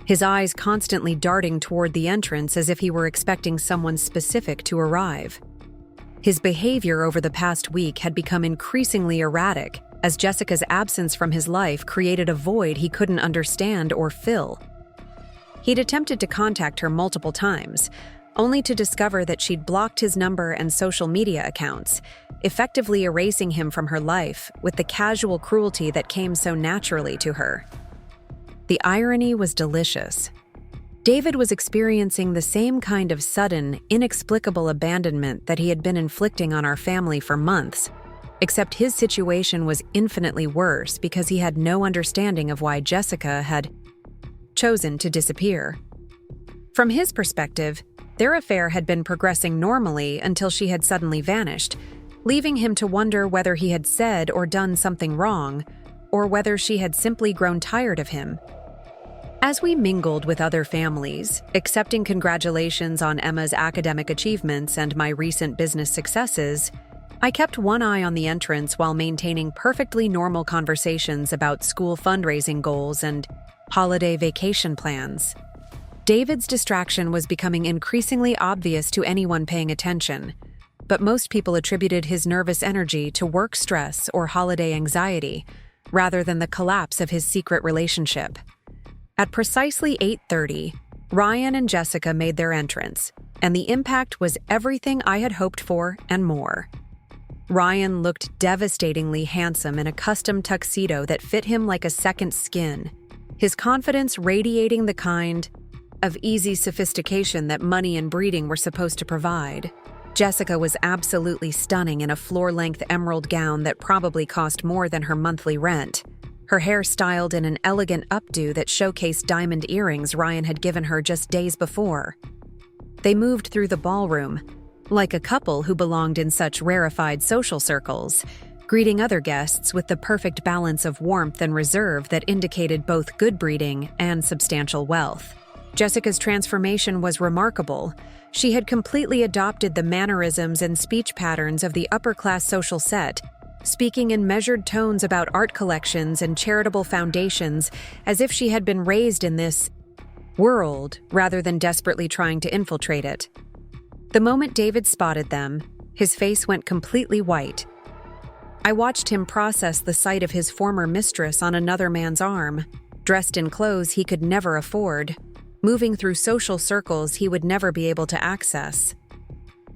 his eyes constantly darting toward the entrance as if he were expecting someone specific to arrive. His behavior over the past week had become increasingly erratic, as Jessica's absence from his life created a void he couldn't understand or fill. He'd attempted to contact her multiple times, only to discover that she'd blocked his number and social media accounts, effectively erasing him from her life with the casual cruelty that came so naturally to her. The irony was delicious. David was experiencing the same kind of sudden, inexplicable abandonment that he had been inflicting on our family for months, except his situation was infinitely worse because he had no understanding of why Jessica had chosen to disappear. From his perspective, their affair had been progressing normally until she had suddenly vanished, leaving him to wonder whether he had said or done something wrong, or whether she had simply grown tired of him. As we mingled with other families, accepting congratulations on Emma's academic achievements and my recent business successes, I kept one eye on the entrance while maintaining perfectly normal conversations about school fundraising goals and holiday vacation plans. David's distraction was becoming increasingly obvious to anyone paying attention. but most people attributed his nervous energy to work stress or holiday anxiety, rather than the collapse of his secret relationship. At precisely 8:30, Ryan and Jessica made their entrance, and the impact was everything I had hoped for and more. Ryan looked devastatingly handsome in a custom tuxedo that fit him like a second skin, his confidence radiating the kind of easy sophistication that money and breeding were supposed to provide. Jessica was absolutely stunning in a floor-length emerald gown that probably cost more than her monthly rent, her hair styled in an elegant updo that showcased diamond earrings Ryan had given her just days before. They moved through the ballroom, like a couple who belonged in such rarefied social circles, greeting other guests with the perfect balance of warmth and reserve that indicated both good breeding and substantial wealth. Jessica's transformation was remarkable. She had completely adopted the mannerisms and speech patterns of the upper-class social set, speaking in measured tones about art collections and charitable foundations as if she had been raised in this world rather than desperately trying to infiltrate it. The moment David spotted them, his face went completely white. I watched him process the sight of his former mistress on another man's arm, dressed in clothes he could never afford, moving through social circles he would never be able to access.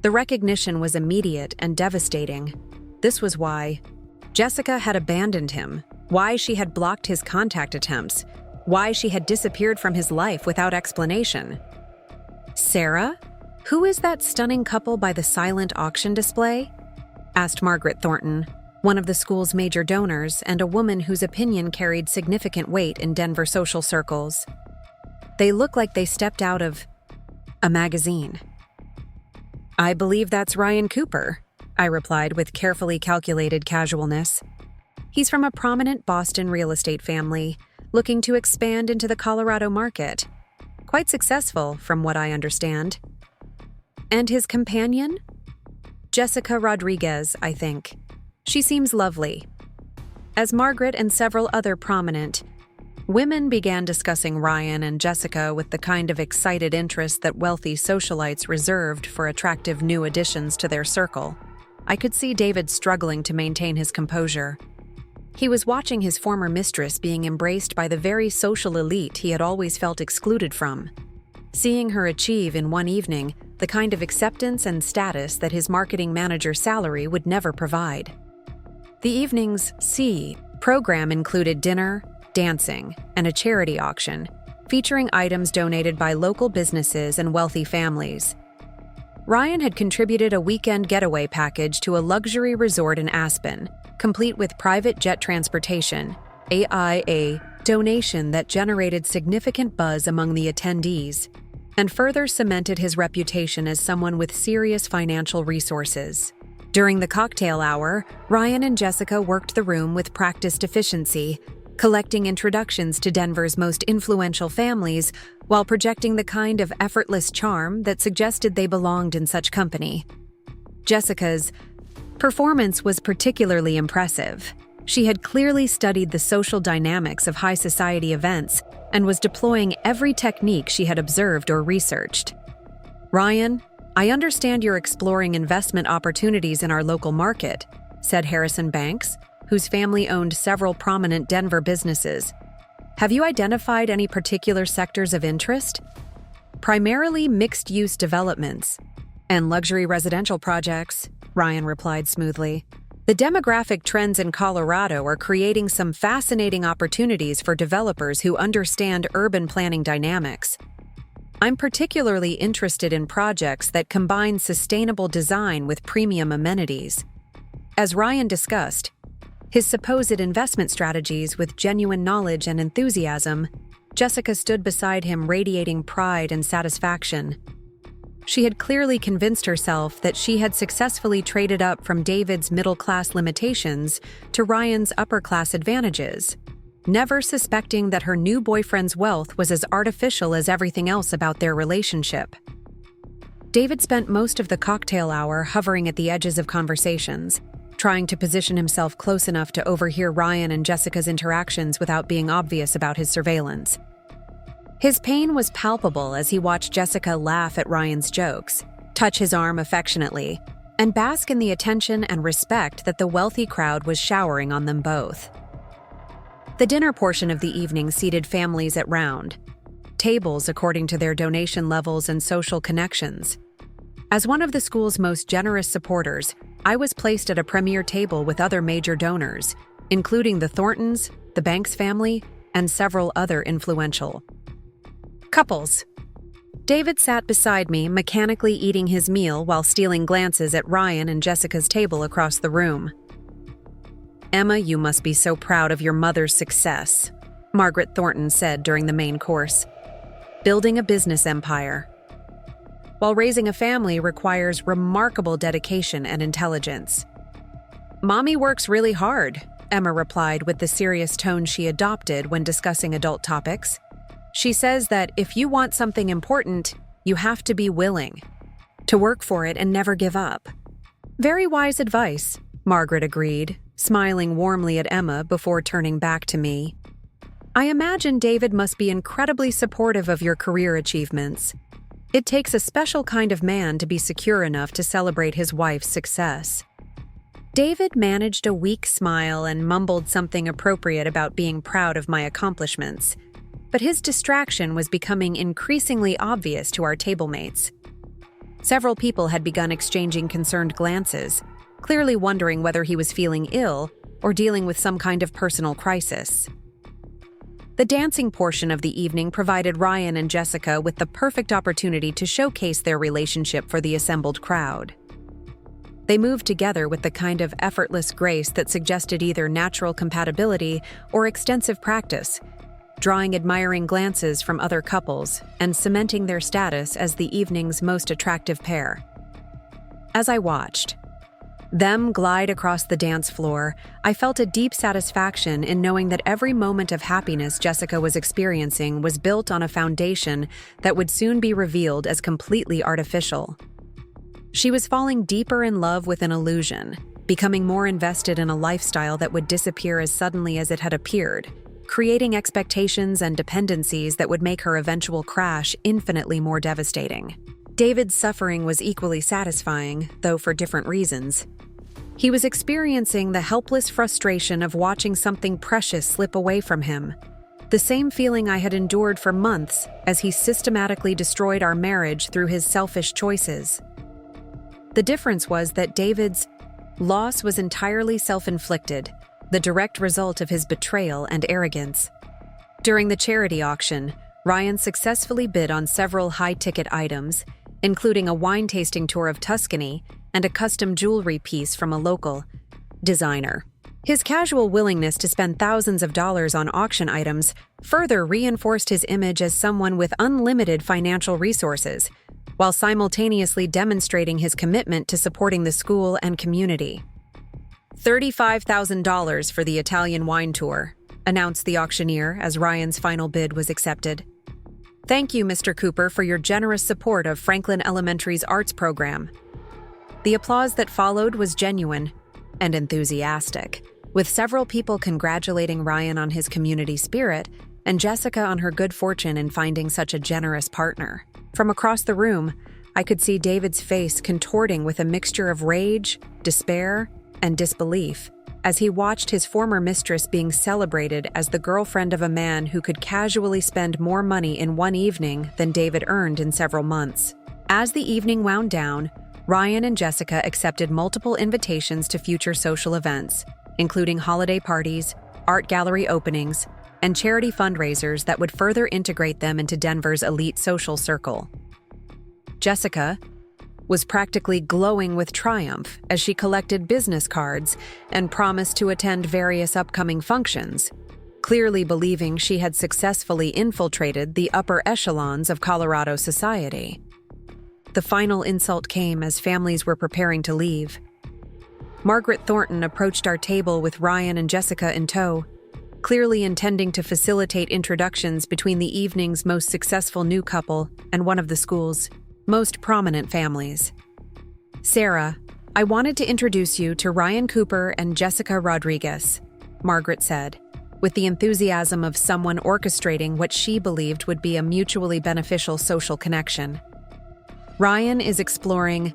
The recognition was immediate and devastating. This was why Jessica had abandoned him, why she had blocked his contact attempts, why she had disappeared from his life without explanation. "Sarah? Who is that stunning couple by the silent auction display?" asked Margaret Thornton, one of the school's major donors and a woman whose opinion carried significant weight in Denver social circles. "They look like they stepped out of a magazine." "I believe that's Ryan Cooper," I replied with carefully calculated casualness. "He's from a prominent Boston real estate family, looking to expand into the Colorado market. Quite successful, from what I understand." "And his companion?" "Jessica Rodriguez, I think. She seems lovely." As Margaret and several other prominent women began discussing Ryan and Jessica with the kind of excited interest that wealthy socialites reserved for attractive new additions to their circle, I could see David struggling to maintain his composure. He was watching his former mistress being embraced by the very social elite he had always felt excluded from, seeing her achieve in one evening the kind of acceptance and status that his marketing manager's salary would never provide. The evening's program included dinner, dancing, and a charity auction, featuring items donated by local businesses and wealthy families. Ryan had contributed a weekend getaway package to a luxury resort in Aspen, complete with private jet transportation, a donation that generated significant buzz among the attendees, and further cemented his reputation as someone with serious financial resources. During the cocktail hour, Ryan and Jessica worked the room with practiced efficiency, collecting introductions to Denver's most influential families while projecting the kind of effortless charm that suggested they belonged in such company. Jessica's performance was particularly impressive. She had clearly studied the social dynamics of high society events and was deploying every technique she had observed or researched. "Ryan, I understand you're exploring investment opportunities in our local market," said Harrison Banks, whose family owned several prominent Denver businesses. "Have you identified any particular sectors of interest?" "Primarily mixed-use developments and luxury residential projects," Ryan replied smoothly. "The demographic trends in Colorado are creating some fascinating opportunities for developers who understand urban planning dynamics. I'm particularly interested in projects that combine sustainable design with premium amenities." As Ryan discussed his supposed investment strategies with genuine knowledge and enthusiasm, Jessica stood beside him radiating pride and satisfaction. She had clearly convinced herself that she had successfully traded up from David's middle-class limitations to Ryan's upper-class advantages, never suspecting that her new boyfriend's wealth was as artificial as everything else about their relationship. David spent most of the cocktail hour hovering at the edges of conversations, trying to position himself close enough to overhear Ryan and Jessica's interactions without being obvious about his surveillance. His pain was palpable as he watched Jessica laugh at Ryan's jokes, touch his arm affectionately, and bask in the attention and respect that the wealthy crowd was showering on them both. The dinner portion of the evening seated families at round tables according to their donation levels and social connections. As one of the school's most generous supporters, I was placed at a premier table with other major donors, including the Thorntons, the Banks family, and several other influential couples. David sat beside me, mechanically eating his meal while stealing glances at Ryan and Jessica's table across the room. "Emma, you must be so proud of your mother's success," Margaret Thornton said during the main course. "Building a business empire, while raising a family, requires remarkable dedication and intelligence." "Mommy works really hard," Emma replied with the serious tone she adopted when discussing adult topics. "She says that if you want something important, you have to be willing to work for it and never give up." "Very wise advice," Margaret agreed, smiling warmly at Emma before turning back to me. "I imagine David must be incredibly supportive of your career achievements. It takes a special kind of man to be secure enough to celebrate his wife's success." David managed a weak smile and mumbled something appropriate about being proud of my accomplishments, but his distraction was becoming increasingly obvious to our table mates. Several people had begun exchanging concerned glances, clearly wondering whether he was feeling ill or dealing with some kind of personal crisis. The dancing portion of the evening provided Ryan and Jessica with the perfect opportunity to showcase their relationship for the assembled crowd. They moved together with the kind of effortless grace that suggested either natural compatibility or extensive practice, drawing admiring glances from other couples and cementing their status as the evening's most attractive pair. As I watched them glide across the dance floor, I felt a deep satisfaction in knowing that every moment of happiness Jessica was experiencing was built on a foundation that would soon be revealed as completely artificial. She was falling deeper in love with an illusion, becoming more invested in a lifestyle that would disappear as suddenly as it had appeared, creating expectations and dependencies that would make her eventual crash infinitely more devastating. David's suffering was equally satisfying, though for different reasons. He was experiencing the helpless frustration of watching something precious slip away from him, the same feeling I had endured for months as he systematically destroyed our marriage through his selfish choices. The difference was that David's loss was entirely self-inflicted, the direct result of his betrayal and arrogance. During the charity auction, Ryan successfully bid on several high-ticket items, including a wine-tasting tour of Tuscany and a custom jewelry piece from a local designer. His casual willingness to spend thousands of dollars on auction items further reinforced his image as someone with unlimited financial resources, while simultaneously demonstrating his commitment to supporting the school and community. $35,000 for the Italian wine tour, announced the auctioneer as Ryan's final bid was accepted. "Thank you, Mr. Cooper, for your generous support of Franklin Elementary's arts program." The applause that followed was genuine and enthusiastic, with several people congratulating Ryan on his community spirit and Jessica on her good fortune in finding such a generous partner. From across the room, I could see David's face contorting with a mixture of rage, despair, and disbelief as he watched his former mistress being celebrated as the girlfriend of a man who could casually spend more money in one evening than David earned in several months. As the evening wound down, Ryan and Jessica accepted multiple invitations to future social events, including holiday parties, art gallery openings, and charity fundraisers that would further integrate them into Denver's elite social circle. Jessica was practically glowing with triumph as she collected business cards and promised to attend various upcoming functions, clearly believing she had successfully infiltrated the upper echelons of Colorado society. The final insult came as families were preparing to leave. Margaret Thornton approached our table with Ryan and Jessica in tow, clearly intending to facilitate introductions between the evening's most successful new couple and one of the school's most prominent families. "Sarah, I wanted to introduce you to Ryan Cooper and Jessica Rodriguez," Margaret said, with the enthusiasm of someone orchestrating what she believed would be a mutually beneficial social connection. "Ryan is exploring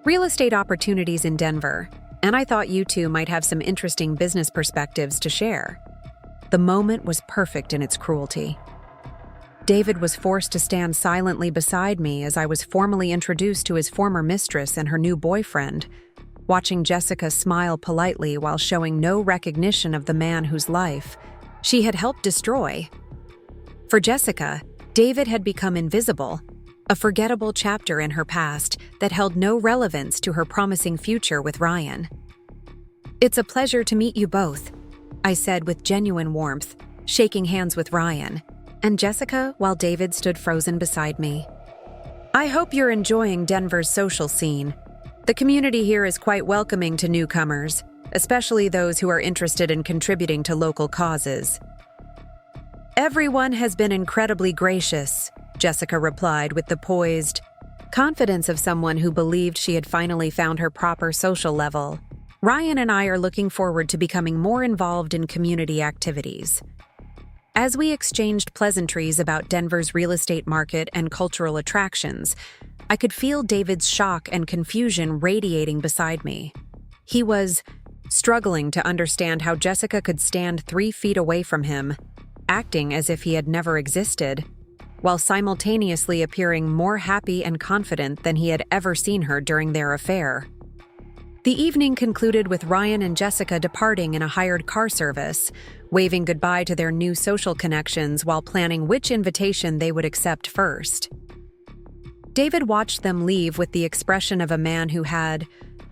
real estate opportunities in Denver, and I thought you two might have some interesting business perspectives to share. The moment was perfect in its cruelty. David was forced to stand silently beside me as I was formally introduced to his former mistress and her new boyfriend, watching Jessica smile politely while showing no recognition of the man whose life she had helped destroy. For Jessica, David had become invisible, a forgettable chapter in her past that held no relevance to her promising future with Ryan. "It's a pleasure to meet you both," I said with genuine warmth, shaking hands with Ryan and Jessica while David stood frozen beside me. "I hope you're enjoying Denver's social scene. The community here is quite welcoming to newcomers, especially those who are interested in contributing to local causes." "Everyone has been incredibly gracious," Jessica replied with the poised confidence of someone who believed she had finally found her proper social level. "Ryan and I are looking forward to becoming more involved in community activities." As we exchanged pleasantries about Denver's real estate market and cultural attractions, I could feel David's shock and confusion radiating beside me. He was struggling to understand how Jessica could stand 3 feet away from him, acting as if he had never existed, while simultaneously appearing more happy and confident than he had ever seen her during their affair. The evening concluded with Ryan and Jessica departing in a hired car service, waving goodbye to their new social connections while planning which invitation they would accept first. David watched them leave with the expression of a man who had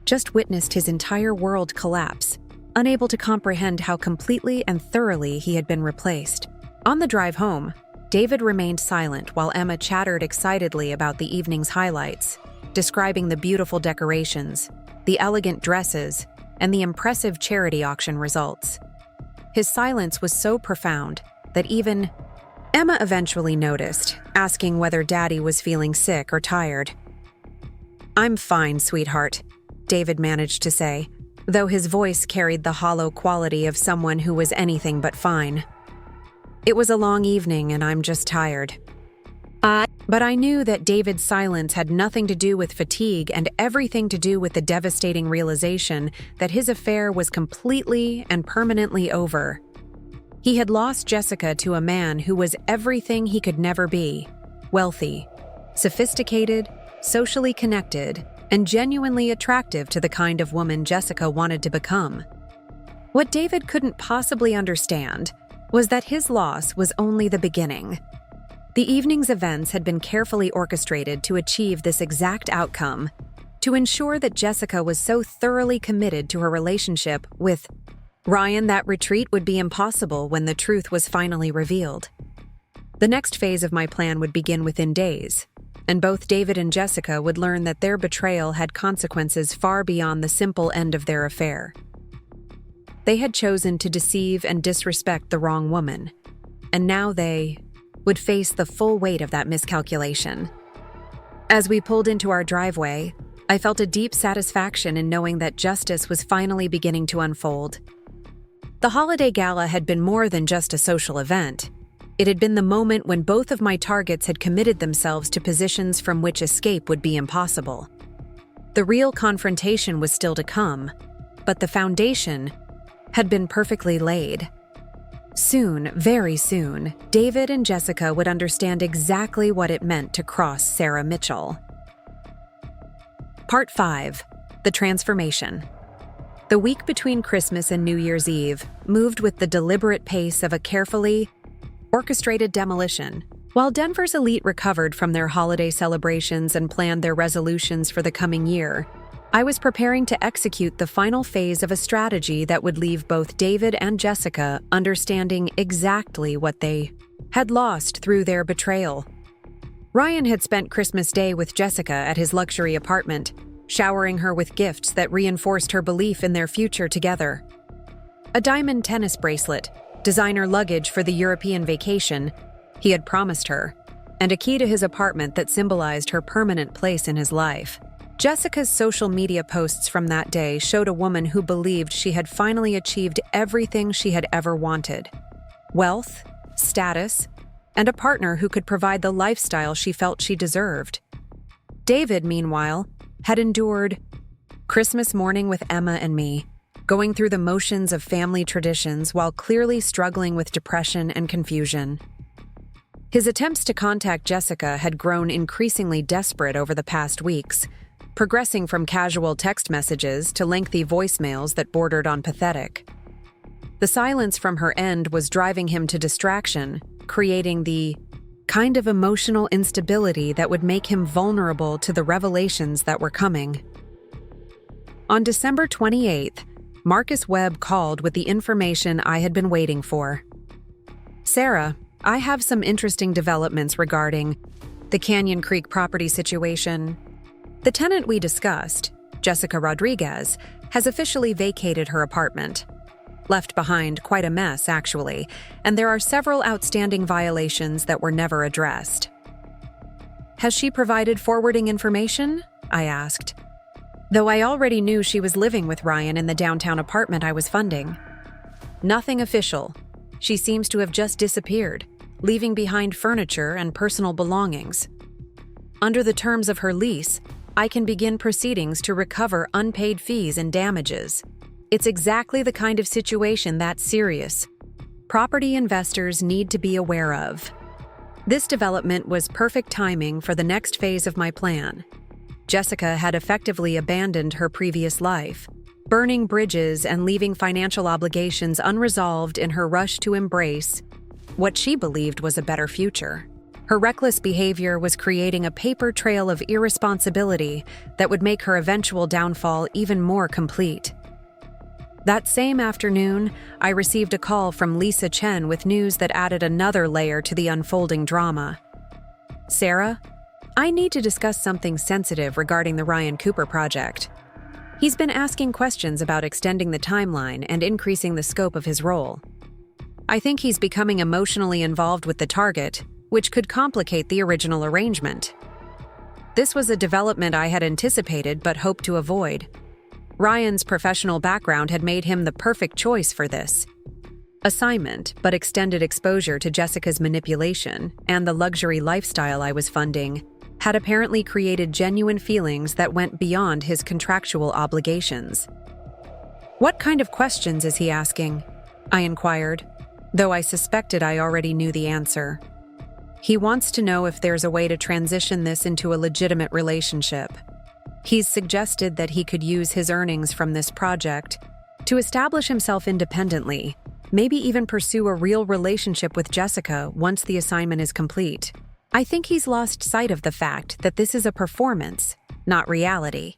just witnessed his entire world collapse, unable to comprehend how completely and thoroughly he had been replaced. On the drive home, David remained silent while Emma chattered excitedly about the evening's highlights, describing the beautiful decorations, the elegant dresses, and the impressive charity auction results. His silence was so profound that even Emma eventually noticed, asking whether Daddy was feeling sick or tired. "I'm fine, sweetheart," David managed to say, though his voice carried the hollow quality of someone who was anything but fine. "It was a long evening and I'm just tired." But I knew that David's silence had nothing to do with fatigue and everything to do with the devastating realization that his affair was completely and permanently over. He had lost Jessica to a man who was everything he could never be: wealthy, sophisticated, socially connected, and genuinely attractive to the kind of woman Jessica wanted to become. What David couldn't possibly understand was that his loss was only the beginning. The evening's events had been carefully orchestrated to achieve this exact outcome, to ensure that Jessica was so thoroughly committed to her relationship with Ryan that retreat would be impossible when the truth was finally revealed. The next phase of my plan would begin within days, and both David and Jessica would learn that their betrayal had consequences far beyond the simple end of their affair. They had chosen to deceive and disrespect the wrong woman, and now they would face the full weight of that miscalculation. As we pulled into our driveway, I felt a deep satisfaction in knowing that justice was finally beginning to unfold. The holiday gala had been more than just a social event. It had been the moment when both of my targets had committed themselves to positions from which escape would be impossible. The real confrontation was still to come, but the foundation had been perfectly laid. Soon, very soon, David and Jessica would understand exactly what it meant to cross Sarah Mitchell. Part 5. The Transformation. The week between Christmas and New Year's Eve moved with the deliberate pace of a carefully orchestrated demolition. While Denver's elite recovered from their holiday celebrations and planned their resolutions for the coming year, I was preparing to execute the final phase of a strategy that would leave both David and Jessica understanding exactly what they had lost through their betrayal. Ryan had spent Christmas Day with Jessica at his luxury apartment, showering her with gifts that reinforced her belief in their future together. A diamond tennis bracelet, designer luggage for the European vacation he had promised her, and a key to his apartment that symbolized her permanent place in his life. Jessica's social media posts from that day showed a woman who believed she had finally achieved everything she had ever wanted: wealth, status, and a partner who could provide the lifestyle she felt she deserved. David, meanwhile, had endured Christmas morning with Emma and me, going through the motions of family traditions while clearly struggling with depression and confusion. His attempts to contact Jessica had grown increasingly desperate over the past weeks, progressing from casual text messages to lengthy voicemails that bordered on pathetic. The silence from her end was driving him to distraction, creating the kind of emotional instability that would make him vulnerable to the revelations that were coming. On December 28th, Marcus Webb called with the information I had been waiting for. "Sarah, I have some interesting developments regarding the Canyon Creek property situation. The tenant we discussed, Jessica Rodriguez, has officially vacated her apartment. Left behind quite a mess, actually, and there are several outstanding violations that were never addressed." "Has she provided forwarding information?" I asked, though I already knew she was living with Ryan in the downtown apartment I was funding. "Nothing official. She seems to have just disappeared, leaving behind furniture and personal belongings. Under the terms of her lease, I can begin proceedings to recover unpaid fees and damages. It's exactly the kind of situation that's serious. Property investors need to be aware of." This development was perfect timing for the next phase of my plan. Jessica had effectively abandoned her previous life, burning bridges and leaving financial obligations unresolved in her rush to embrace what she believed was a better future. Her reckless behavior was creating a paper trail of irresponsibility that would make her eventual downfall even more complete. That same afternoon, I received a call from Lisa Chen with news that added another layer to the unfolding drama. "Sarah, I need to discuss something sensitive regarding the Ryan Cooper project. He's been asking questions about extending the timeline and increasing the scope of his role. I think he's becoming emotionally involved with the target, which could complicate the original arrangement." This was a development I had anticipated but hoped to avoid. Ryan's professional background had made him the perfect choice for this assignment, but extended exposure to Jessica's manipulation and the luxury lifestyle I was funding had apparently created genuine feelings that went beyond his contractual obligations. "What kind of questions is he asking?" I inquired, though I suspected I already knew the answer. "He wants to know if there's a way to transition this into a legitimate relationship. He's suggested that he could use his earnings from this project to establish himself independently, maybe even pursue a real relationship with Jessica once the assignment is complete. I think he's lost sight of the fact that this is a performance, not reality."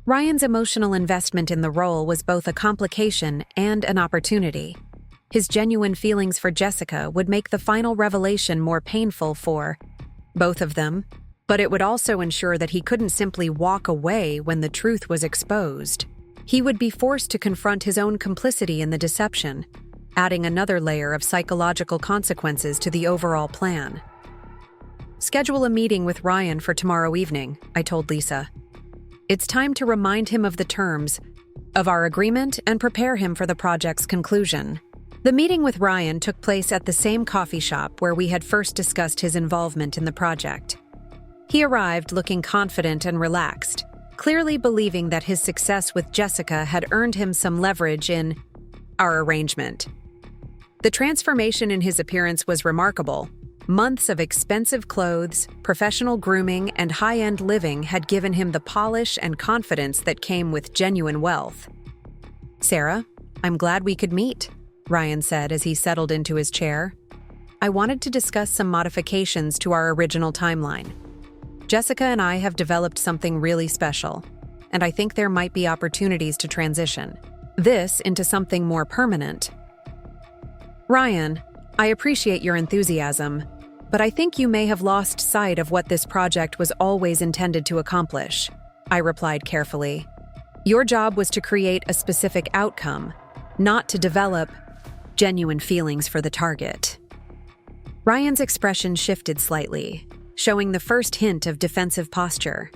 Ryan's emotional investment in the role was both a complication and an opportunity. His genuine feelings for Jessica would make the final revelation more painful for both of them, but it would also ensure that he couldn't simply walk away when the truth was exposed. He would be forced to confront his own complicity in the deception, adding another layer of psychological consequences to the overall plan. "Schedule a meeting with Ryan for tomorrow evening," I told Lisa. "It's time to remind him of the terms of our agreement and prepare him for the project's conclusion." The meeting with Ryan took place at the same coffee shop where we had first discussed his involvement in the project. He arrived looking confident and relaxed, clearly believing that his success with Jessica had earned him some leverage in our arrangement. The transformation in his appearance was remarkable. Months of expensive clothes, professional grooming, and high-end living had given him the polish and confidence that came with genuine wealth. "Sarah, I'm glad we could meet," Ryan said as he settled into his chair. "I wanted to discuss some modifications to our original timeline. Jessica and I have developed something really special, and I think there might be opportunities to transition this into something more permanent." "Ryan, I appreciate your enthusiasm, but I think you may have lost sight of what this project was always intended to accomplish," I replied carefully. "Your job was to create a specific outcome, not to develop genuine feelings for the target." Ryan's expression shifted slightly, showing the first hint of defensive posture.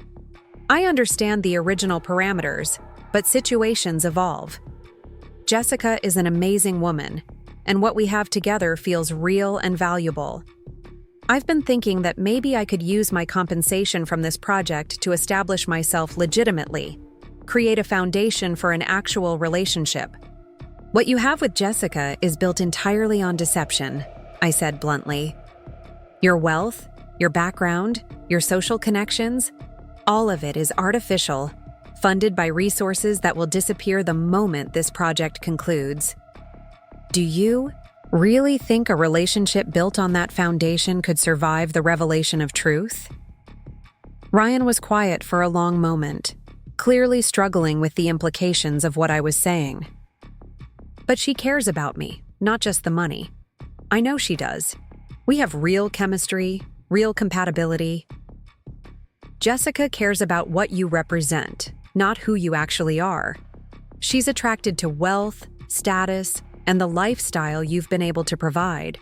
"I understand the original parameters, but situations evolve. Jessica is an amazing woman, and what we have together feels real and valuable. I've been thinking that maybe I could use my compensation from this project to establish myself legitimately, create a foundation for an actual relationship. What you have with Jessica is built entirely on deception, I said bluntly. Your wealth, your background, your social connections, all of it is artificial, funded by resources that will disappear the moment this project concludes. Do you really think a relationship built on that foundation could survive the revelation of truth? Ryan was quiet for a long moment, clearly struggling with the implications of what I was saying. But she cares about me, not just the money. I know she does. We have real chemistry, real compatibility. Jessica cares about what you represent, not who you actually are. She's attracted to wealth, status, and the lifestyle you've been able to provide.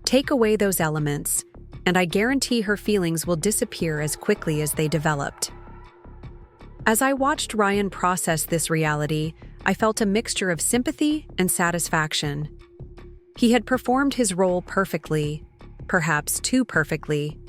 Take away those elements, and I guarantee her feelings will disappear as quickly as they developed. As I watched Ryan process this reality, I felt a mixture of sympathy and satisfaction. He had performed his role perfectly, perhaps too perfectly,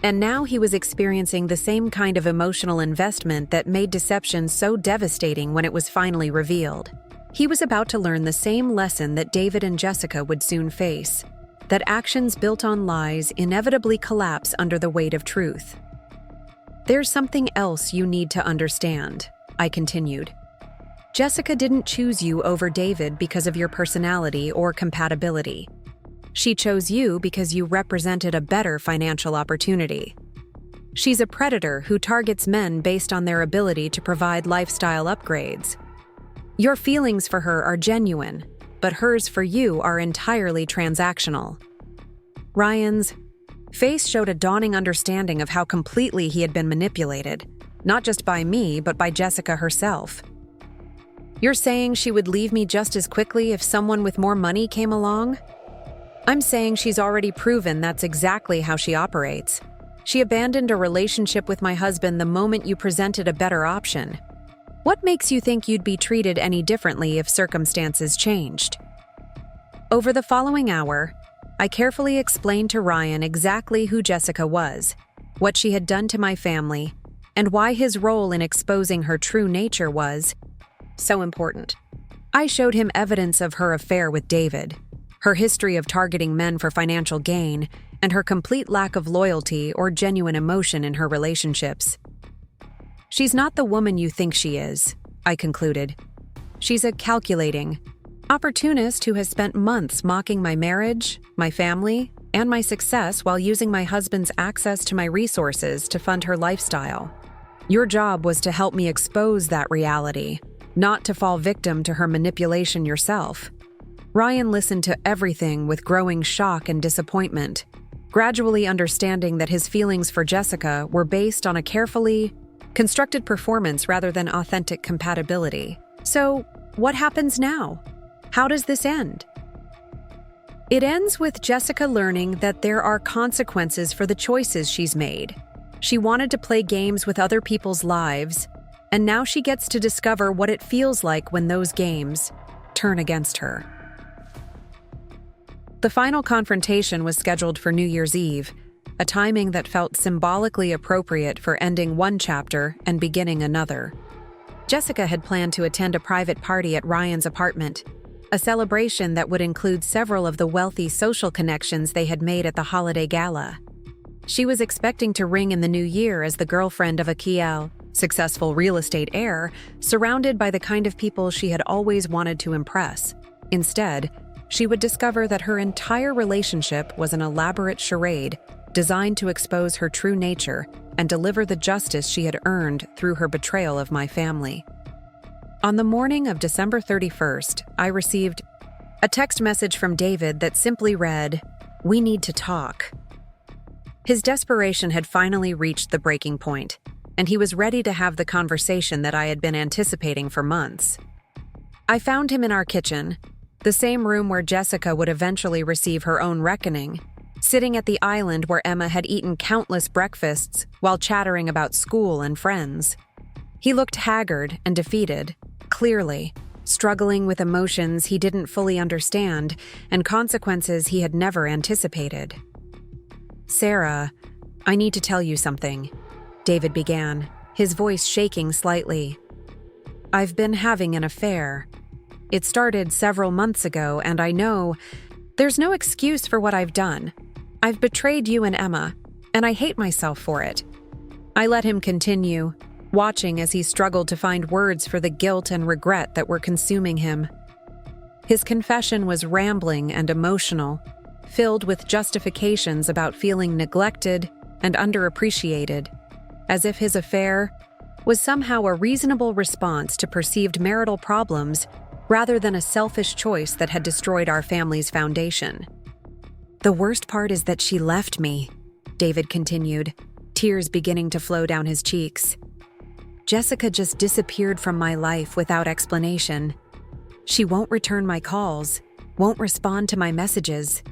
and now he was experiencing the same kind of emotional investment that made deception so devastating when it was finally revealed. He was about to learn the same lesson that David and Jessica would soon face, that actions built on lies inevitably collapse under the weight of truth. There's something else you need to understand, I continued. Jessica didn't choose you over David because of your personality or compatibility. She chose you because you represented a better financial opportunity. She's a predator who targets men based on their ability to provide lifestyle upgrades. Your feelings for her are genuine, but hers for you are entirely transactional. Ryan's face showed a dawning understanding of how completely he had been manipulated, not just by me, but by Jessica herself. You're saying she would leave me just as quickly if someone with more money came along? I'm saying she's already proven that's exactly how she operates. She abandoned a relationship with my husband the moment you presented a better option. What makes you think you'd be treated any differently if circumstances changed? Over the following hour, I carefully explained to Ryan exactly who Jessica was, what she had done to my family, and why his role in exposing her true nature was so important. I showed him evidence of her affair with David, her history of targeting men for financial gain, and her complete lack of loyalty or genuine emotion in her relationships. She's not the woman you think she is, I concluded. She's a calculating opportunist who has spent months mocking my marriage, my family, and my success while using my husband's access to my resources to fund her lifestyle. Your job was to help me expose that reality, not to fall victim to her manipulation yourself. Ryan listened to everything with growing shock and disappointment, gradually understanding that his feelings for Jessica were based on a carefully constructed performance rather than authentic compatibility. So, what happens now? How does this end? It ends with Jessica learning that there are consequences for the choices she's made. She wanted to play games with other people's lives, and now she gets to discover what it feels like when those games turn against her. The final confrontation was scheduled for New Year's Eve, a timing that felt symbolically appropriate for ending one chapter and beginning another. Jessica had planned to attend a private party at Ryan's apartment, a celebration that would include several of the wealthy social connections they had made at the holiday gala. She was expecting to ring in the new year as the girlfriend of a Kiel, successful real estate heir, surrounded by the kind of people she had always wanted to impress. Instead, she would discover that her entire relationship was an elaborate charade designed to expose her true nature and deliver the justice she had earned through her betrayal of my family. On the morning of December 31st, I received a text message from David that simply read, "We need to talk." His desperation had finally reached the breaking point, and he was ready to have the conversation that I had been anticipating for months. I found him in our kitchen, the same room where Jessica would eventually receive her own reckoning, sitting at the island where Emma had eaten countless breakfasts while chattering about school and friends. He looked haggard and defeated, clearly, struggling with emotions he didn't fully understand and consequences he had never anticipated. "Sarah, I need to tell you something," David began, his voice shaking slightly. "I've been having an affair. It started several months ago, and I know there's no excuse for what I've done. I've betrayed you and Emma, and I hate myself for it." I let him continue, watching as he struggled to find words for the guilt and regret that were consuming him. His confession was rambling and emotional, filled with justifications about feeling neglected and underappreciated, as if his affair was somehow a reasonable response to perceived marital problems rather than a selfish choice that had destroyed our family's foundation. "The worst part is that she left me," David continued, tears beginning to flow down his cheeks. "Jessica just disappeared from my life without explanation. She won't return my calls, won't respond to my messages.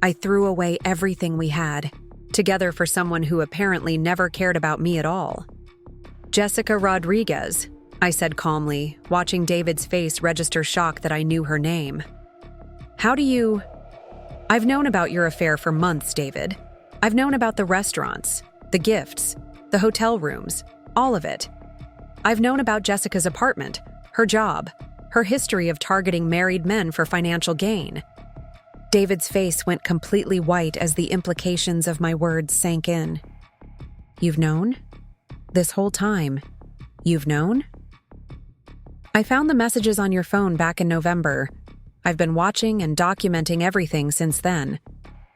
I threw away everything we had, together for someone who apparently never cared about me at all." "Jessica Rodriguez," I said calmly, watching David's face register shock that I knew her name. "How do you—" "I've known about your affair for months, David. I've known about the restaurants, the gifts, the hotel rooms, all of it. I've known about Jessica's apartment, her job, her history of targeting married men for financial gain." David's face went completely white as the implications of my words sank in. "You've known? This whole time, you've known?" "I found the messages on your phone back in November. I've been watching and documenting everything since then."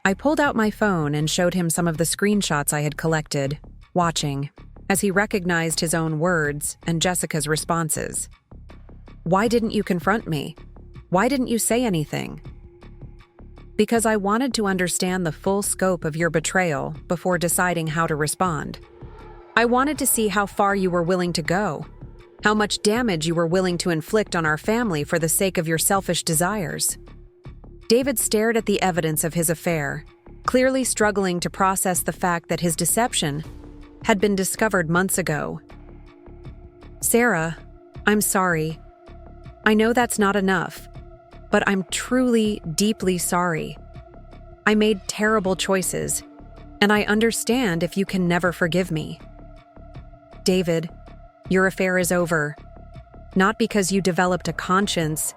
I pulled out my phone and showed him some of the screenshots I had collected, watching, as he recognized his own words and Jessica's responses. "Why didn't you confront me? Why didn't you say anything?" "Because I wanted to understand the full scope of your betrayal before deciding how to respond. I wanted to see how far you were willing to go, how much damage you were willing to inflict on our family for the sake of your selfish desires." David stared at the evidence of his affair, clearly struggling to process the fact that his deception had been discovered months ago. "Sarah, I'm sorry. I know that's not enough, but I'm truly, deeply sorry. I made terrible choices, and I understand if you can never forgive me." "David, your affair is over. Not because you developed a conscience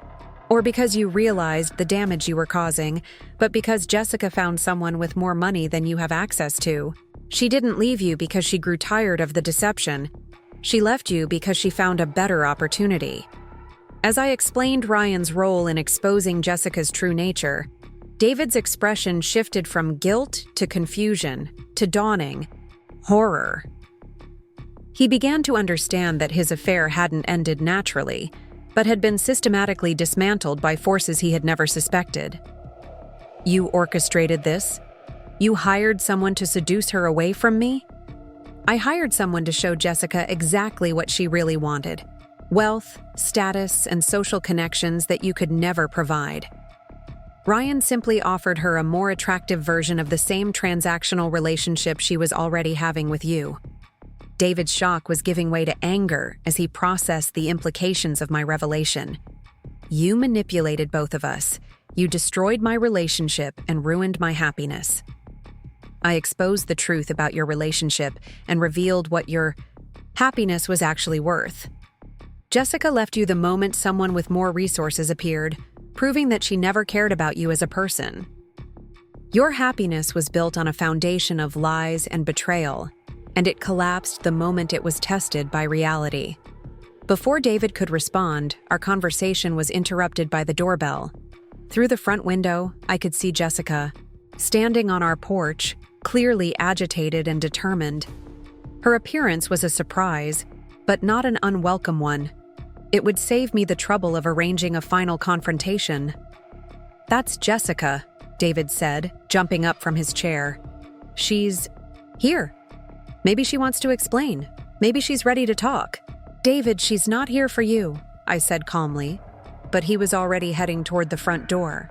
or because you realized the damage you were causing, but because Jessica found someone with more money than you have access to. She didn't leave you because she grew tired of the deception. She left you because she found a better opportunity." As I explained Ryan's role in exposing Jessica's true nature, David's expression shifted from guilt to confusion to dawning horror. He began to understand that his affair hadn't ended naturally, but had been systematically dismantled by forces he had never suspected. "You orchestrated this? You hired someone to seduce her away from me?" "I hired someone to show Jessica exactly what she really wanted: wealth, status, and social connections that you could never provide. Ryan simply offered her a more attractive version of the same transactional relationship she was already having with you." David's shock was giving way to anger as he processed the implications of my revelation. "You manipulated both of us. You destroyed my relationship and ruined my happiness. I exposed the truth about your relationship and revealed what your happiness was actually worth. Jessica left you the moment someone with more resources appeared, proving that she never cared about you as a person. Your happiness was built on a foundation of lies and betrayal, and it collapsed the moment it was tested by reality." Before David could respond, our conversation was interrupted by the doorbell. Through the front window, I could see Jessica, standing on our porch, clearly agitated and determined. Her appearance was a surprise, but not an unwelcome one. It would save me the trouble of arranging a final confrontation. "That's Jessica," David said, jumping up from his chair. "She's here. Maybe she wants to explain. Maybe she's ready to talk." "David, she's not here for you," I said calmly, but he was already heading toward the front door.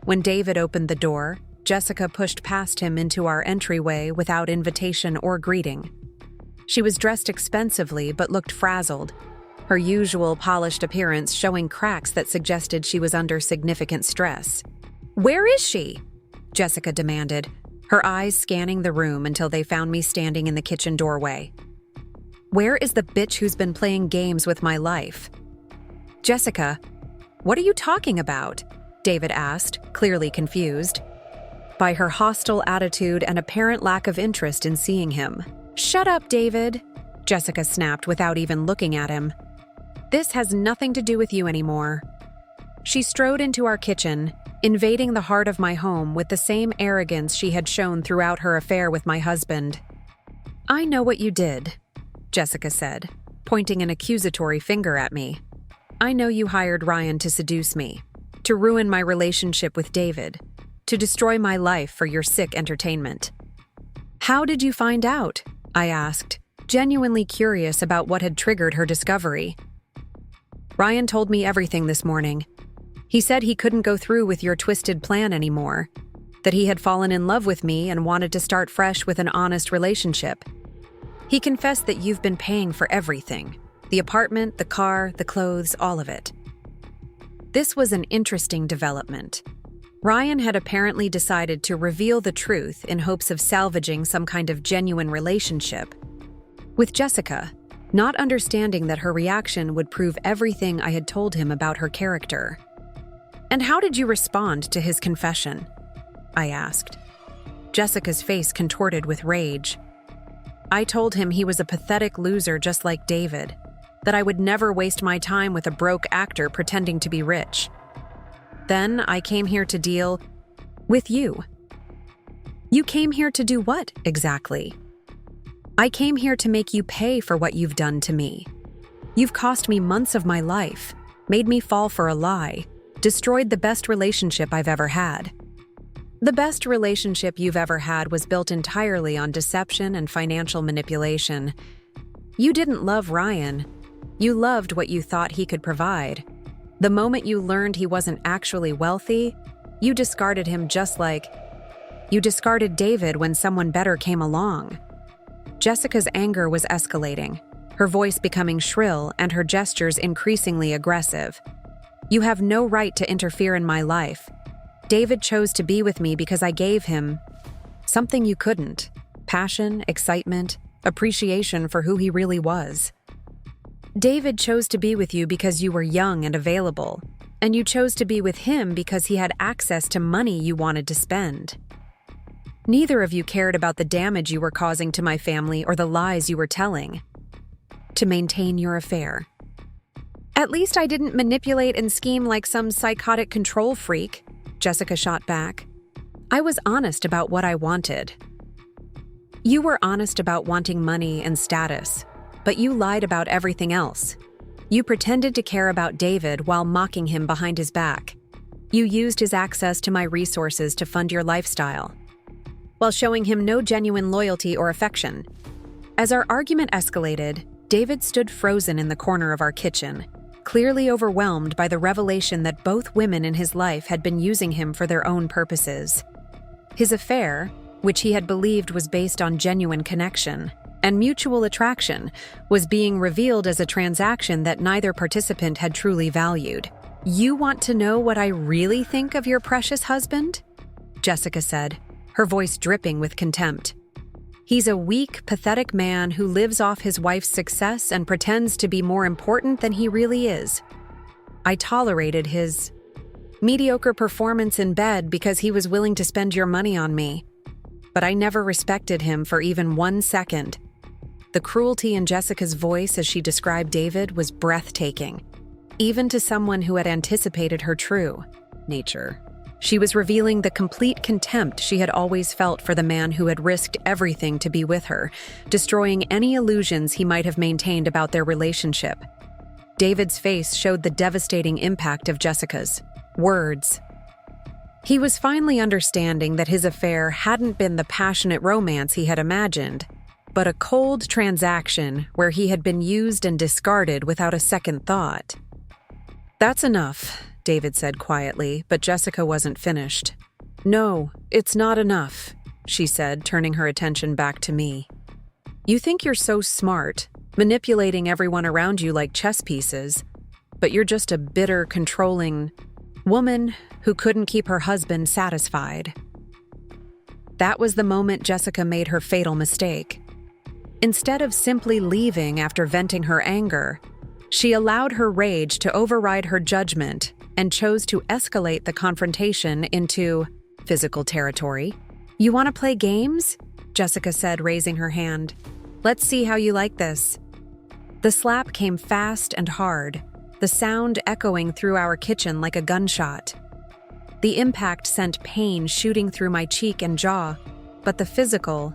When David opened the door, Jessica pushed past him into our entryway without invitation or greeting. She was dressed expensively but looked frazzled, her usual polished appearance showing cracks that suggested she was under significant stress. "Where is she?" Jessica demanded, her eyes scanning the room until they found me standing in the kitchen doorway. "Where is the bitch who's been playing games with my life?" "Jessica, what are you talking about?" David asked, clearly confused by her hostile attitude and apparent lack of interest in seeing him. "Shut up, David," Jessica snapped without even looking at him. "This has nothing to do with you anymore." She strode into our kitchen, invading the heart of my home with the same arrogance she had shown throughout her affair with my husband. "I know what you did," Jessica said, pointing an accusatory finger at me. "I know you hired Ryan to seduce me, to ruin my relationship with David, to destroy my life for your sick entertainment." "How did you find out?" I asked, genuinely curious about what had triggered her discovery. "Ryan told me everything this morning. He said he couldn't go through with your twisted plan anymore, that he had fallen in love with me and wanted to start fresh with an honest relationship. He confessed that you've been paying for everything, the apartment, the car, the clothes, all of it." This was an interesting development. Ryan had apparently decided to reveal the truth in hopes of salvaging some kind of genuine relationship with Jessica, not understanding that her reaction would prove everything I had told him about her character. "And how did you respond to his confession?" I asked. Jessica's face contorted with rage. "I told him he was a pathetic loser just like David, that I would never waste my time with a broke actor pretending to be rich. Then I came here to deal with you." "You came here to do what, exactly?" "I came here to make you pay for what you've done to me. You've cost me months of my life, made me fall for a lie, destroyed the best relationship I've ever had." "The best relationship you've ever had was built entirely on deception and financial manipulation. You didn't love Ryan. You loved what you thought he could provide. The moment you learned he wasn't actually wealthy, you discarded him just like you discarded David when someone better came along." Jessica's anger was escalating, her voice becoming shrill and her gestures increasingly aggressive. "You have no right to interfere in my life. David chose to be with me because I gave him something you couldn't: passion, excitement, appreciation for who he really was. David chose to be with you because you were young and available, and you chose to be with him because he had access to money you wanted to spend. Neither of you cared about the damage you were causing to my family or the lies you were telling to maintain your affair. At least I didn't manipulate and scheme like some psychotic control freak," Jessica shot back. "I was honest about what I wanted." "You were honest about wanting money and status, but you lied about everything else. You pretended to care about David while mocking him behind his back. You used his access to my resources to fund your lifestyle, while showing him no genuine loyalty or affection." As our argument escalated, David stood frozen in the corner of our kitchen, clearly overwhelmed by the revelation that both women in his life had been using him for their own purposes. His affair, which he had believed was based on genuine connection and mutual attraction, was being revealed as a transaction that neither participant had truly valued. "You want to know what I really think of your precious husband?" Jessica said, her voice dripping with contempt. "He's a weak, pathetic man who lives off his wife's success and pretends to be more important than he really is. I tolerated his mediocre performance in bed because he was willing to spend your money on me. But I never respected him for even 1 second." The cruelty in Jessica's voice as she described David was breathtaking, even to someone who had anticipated her true nature. She was revealing the complete contempt she had always felt for the man who had risked everything to be with her, destroying any illusions he might have maintained about their relationship. David's face showed the devastating impact of Jessica's words. He was finally understanding that his affair hadn't been the passionate romance he had imagined, but a cold transaction where he had been used and discarded without a second thought. "That's enough," David said quietly, but Jessica wasn't finished. "No, it's not enough," she said, turning her attention back to me. "You think you're so smart, manipulating everyone around you like chess pieces, but you're just a bitter, controlling woman who couldn't keep her husband satisfied." That was the moment Jessica made her fatal mistake. Instead of simply leaving after venting her anger, she allowed her rage to override her judgment and chose to escalate the confrontation into physical territory. "You want to play games?" Jessica said, raising her hand. "Let's see how you like this." The slap came fast and hard, the sound echoing through our kitchen like a gunshot. The impact sent pain shooting through my cheek and jaw, but the physical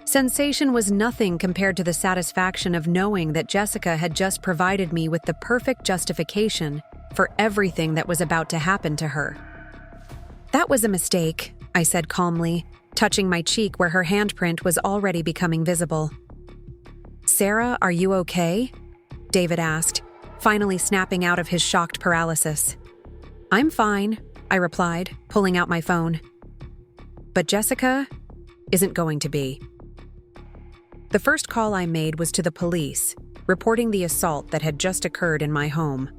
sensation was nothing compared to the satisfaction of knowing that Jessica had just provided me with the perfect justification for everything that was about to happen to her. "That was a mistake," I said calmly, touching my cheek where her handprint was already becoming visible. "Sarah, are you okay?" David asked, finally snapping out of his shocked paralysis. "I'm fine," I replied, pulling out my phone. But Jessica isn't going to be. The first call I made was to the police, reporting the assault that had just occurred in my home.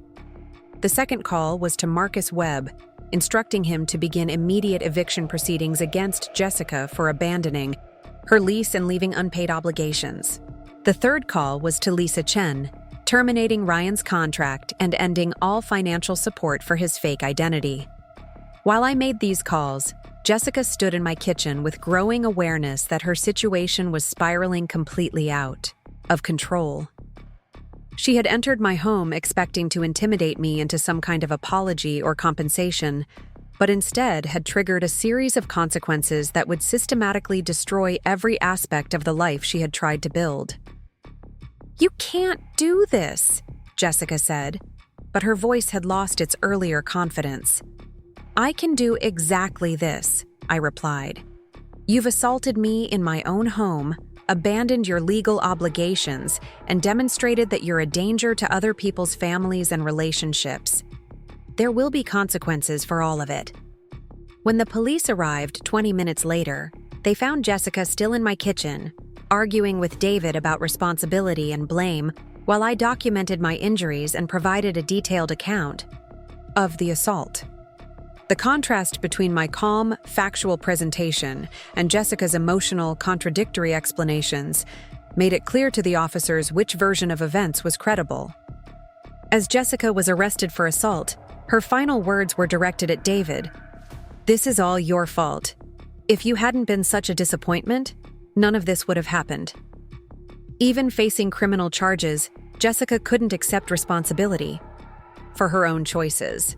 The second call was to Marcus Webb, instructing him to begin immediate eviction proceedings against Jessica for abandoning her lease and leaving unpaid obligations. The third call was to Lisa Chen, terminating Ryan's contract and ending all financial support for his fake identity. While I made these calls, Jessica stood in my kitchen with growing awareness that her situation was spiraling completely out of control. She had entered my home expecting to intimidate me into some kind of apology or compensation, but instead had triggered a series of consequences that would systematically destroy every aspect of the life she had tried to build. "You can't do this," Jessica said, but her voice had lost its earlier confidence. "I can do exactly this," I replied. "You've assaulted me in my own home, abandoned your legal obligations, and demonstrated that you're a danger to other people's families and relationships. There will be consequences for all of it." When the police arrived 20 minutes later, they found Jessica still in my kitchen, arguing with David about responsibility and blame, while I documented my injuries and provided a detailed account of the assault. The contrast between my calm, factual presentation and Jessica's emotional, contradictory explanations made it clear to the officers which version of events was credible. As Jessica was arrested for assault, her final words were directed at David. "This is all your fault. If you hadn't been such a disappointment, none of this would have happened." Even facing criminal charges, Jessica couldn't accept responsibility for her own choices.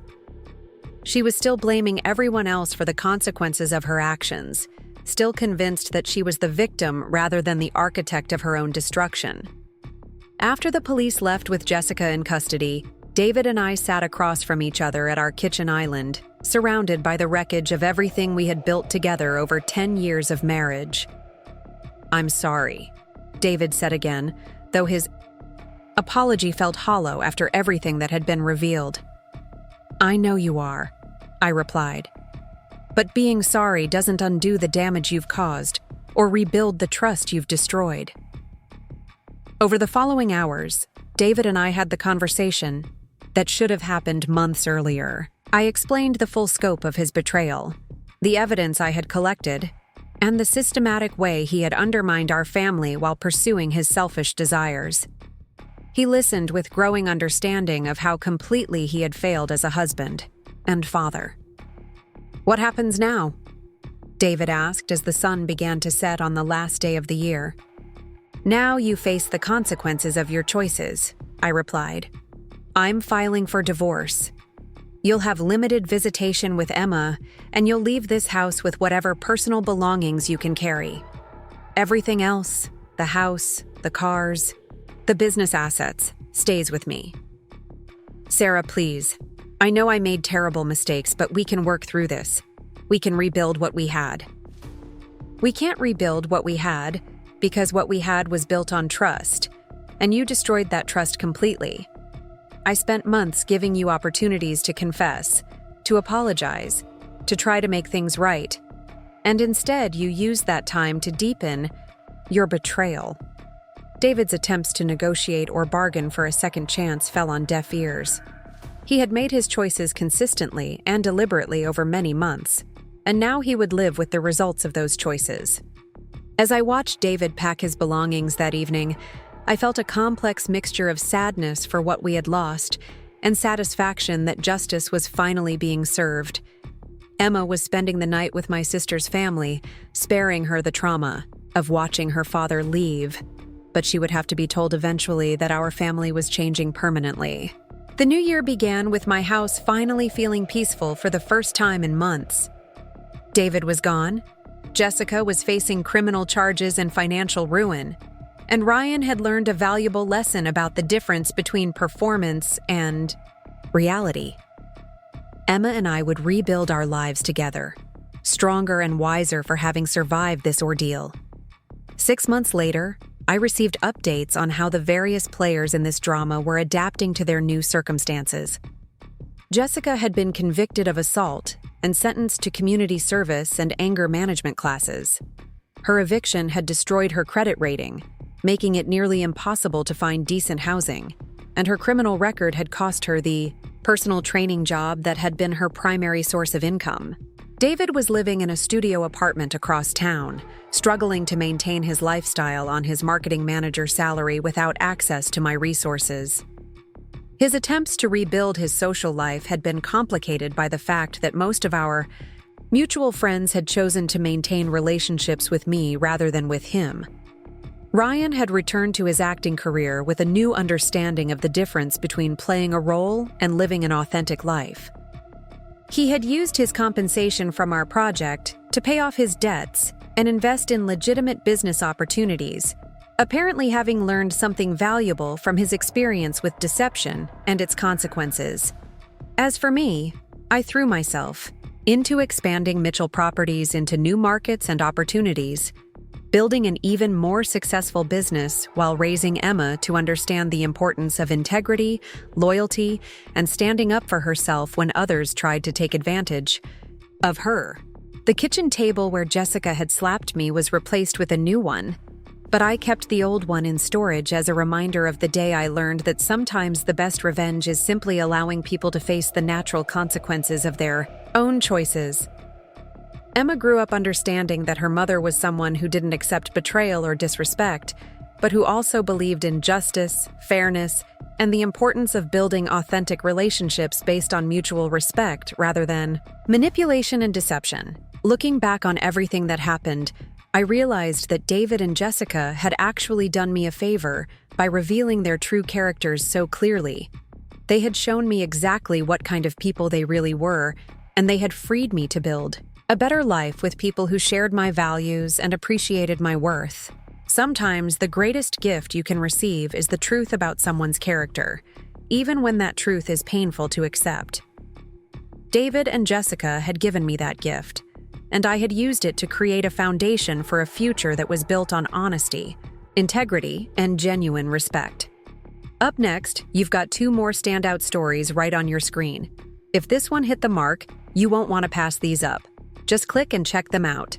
She was still blaming everyone else for the consequences of her actions, still convinced that she was the victim rather than the architect of her own destruction. After the police left with Jessica in custody, David and I sat across from each other at our kitchen island, surrounded by the wreckage of everything we had built together over 10 years of marriage. "I'm sorry," David said again, though his apology felt hollow after everything that had been revealed. "I know you are," I replied. "But being sorry doesn't undo the damage you've caused or rebuild the trust you've destroyed." Over the following hours, David and I had the conversation that should have happened months earlier. I explained the full scope of his betrayal, the evidence I had collected, and the systematic way he had undermined our family while pursuing his selfish desires. He listened with growing understanding of how completely he had failed as a husband and father. "What happens now?" David asked as the sun began to set on the last day of the year. "Now you face the consequences of your choices," I replied. "I'm filing for divorce. You'll have limited visitation with Emma, and you'll leave this house with whatever personal belongings you can carry. Everything else, the house, the cars, the business assets, stays with me." "Sarah, please. I know I made terrible mistakes, but we can work through this. We can rebuild what we had." "We can't rebuild what we had because what we had was built on trust, and you destroyed that trust completely. I spent months giving you opportunities to confess, to apologize, to try to make things right, and instead you used that time to deepen your betrayal." David's attempts to negotiate or bargain for a second chance fell on deaf ears. He had made his choices consistently and deliberately over many months. and now he would live with the results of those choices. As I watched David pack his belongings that evening, I felt a complex mixture of sadness for what we had lost and satisfaction that justice was finally being served. Emma was spending the night with my sister's family, sparing her the trauma of watching her father leave, but she would have to be told eventually that our family was changing permanently. The new year began with my house finally feeling peaceful for the first time in months. David was gone, Jessica was facing criminal charges and financial ruin, and Ryan had learned a valuable lesson about the difference between performance and reality. Emma and I would rebuild our lives together, stronger and wiser for having survived this ordeal. 6 months later, I received updates on how the various players in this drama were adapting to their new circumstances. Jessica had been convicted of assault and sentenced to community service and anger management classes. Her eviction had destroyed her credit rating, making it nearly impossible to find decent housing, and her criminal record had cost her the personal training job that had been her primary source of income. David was living in a studio apartment across town, struggling to maintain his lifestyle on his marketing manager salary without access to my resources. His attempts to rebuild his social life had been complicated by the fact that most of our mutual friends had chosen to maintain relationships with me rather than with him. Ryan had returned to his acting career with a new understanding of the difference between playing a role and living an authentic life. He had used his compensation from our project to pay off his debts and invest in legitimate business opportunities, apparently having learned something valuable from his experience with deception and its consequences. As for me, I threw myself into expanding Mitchell Properties into new markets and opportunities, building an even more successful business while raising Emma to understand the importance of integrity, loyalty, and standing up for herself when others tried to take advantage of her. The kitchen table where Jessica had slapped me was replaced with a new one, but I kept the old one in storage as a reminder of the day I learned that sometimes the best revenge is simply allowing people to face the natural consequences of their own choices. Emma grew up understanding that her mother was someone who didn't accept betrayal or disrespect, but who also believed in justice, fairness, and the importance of building authentic relationships based on mutual respect rather than manipulation and deception. Looking back on everything that happened, I realized that David and Jessica had actually done me a favor by revealing their true characters so clearly. They had shown me exactly what kind of people they really were, and they had freed me to build a better life with people who shared my values and appreciated my worth. Sometimes the greatest gift you can receive is the truth about someone's character, even when that truth is painful to accept. David and Jessica had given me that gift, and I had used it to create a foundation for a future that was built on honesty, integrity, and genuine respect. Up next, you've got 2 more standout stories right on your screen. If this one hit the mark, you won't want to pass these up. Just click and check them out.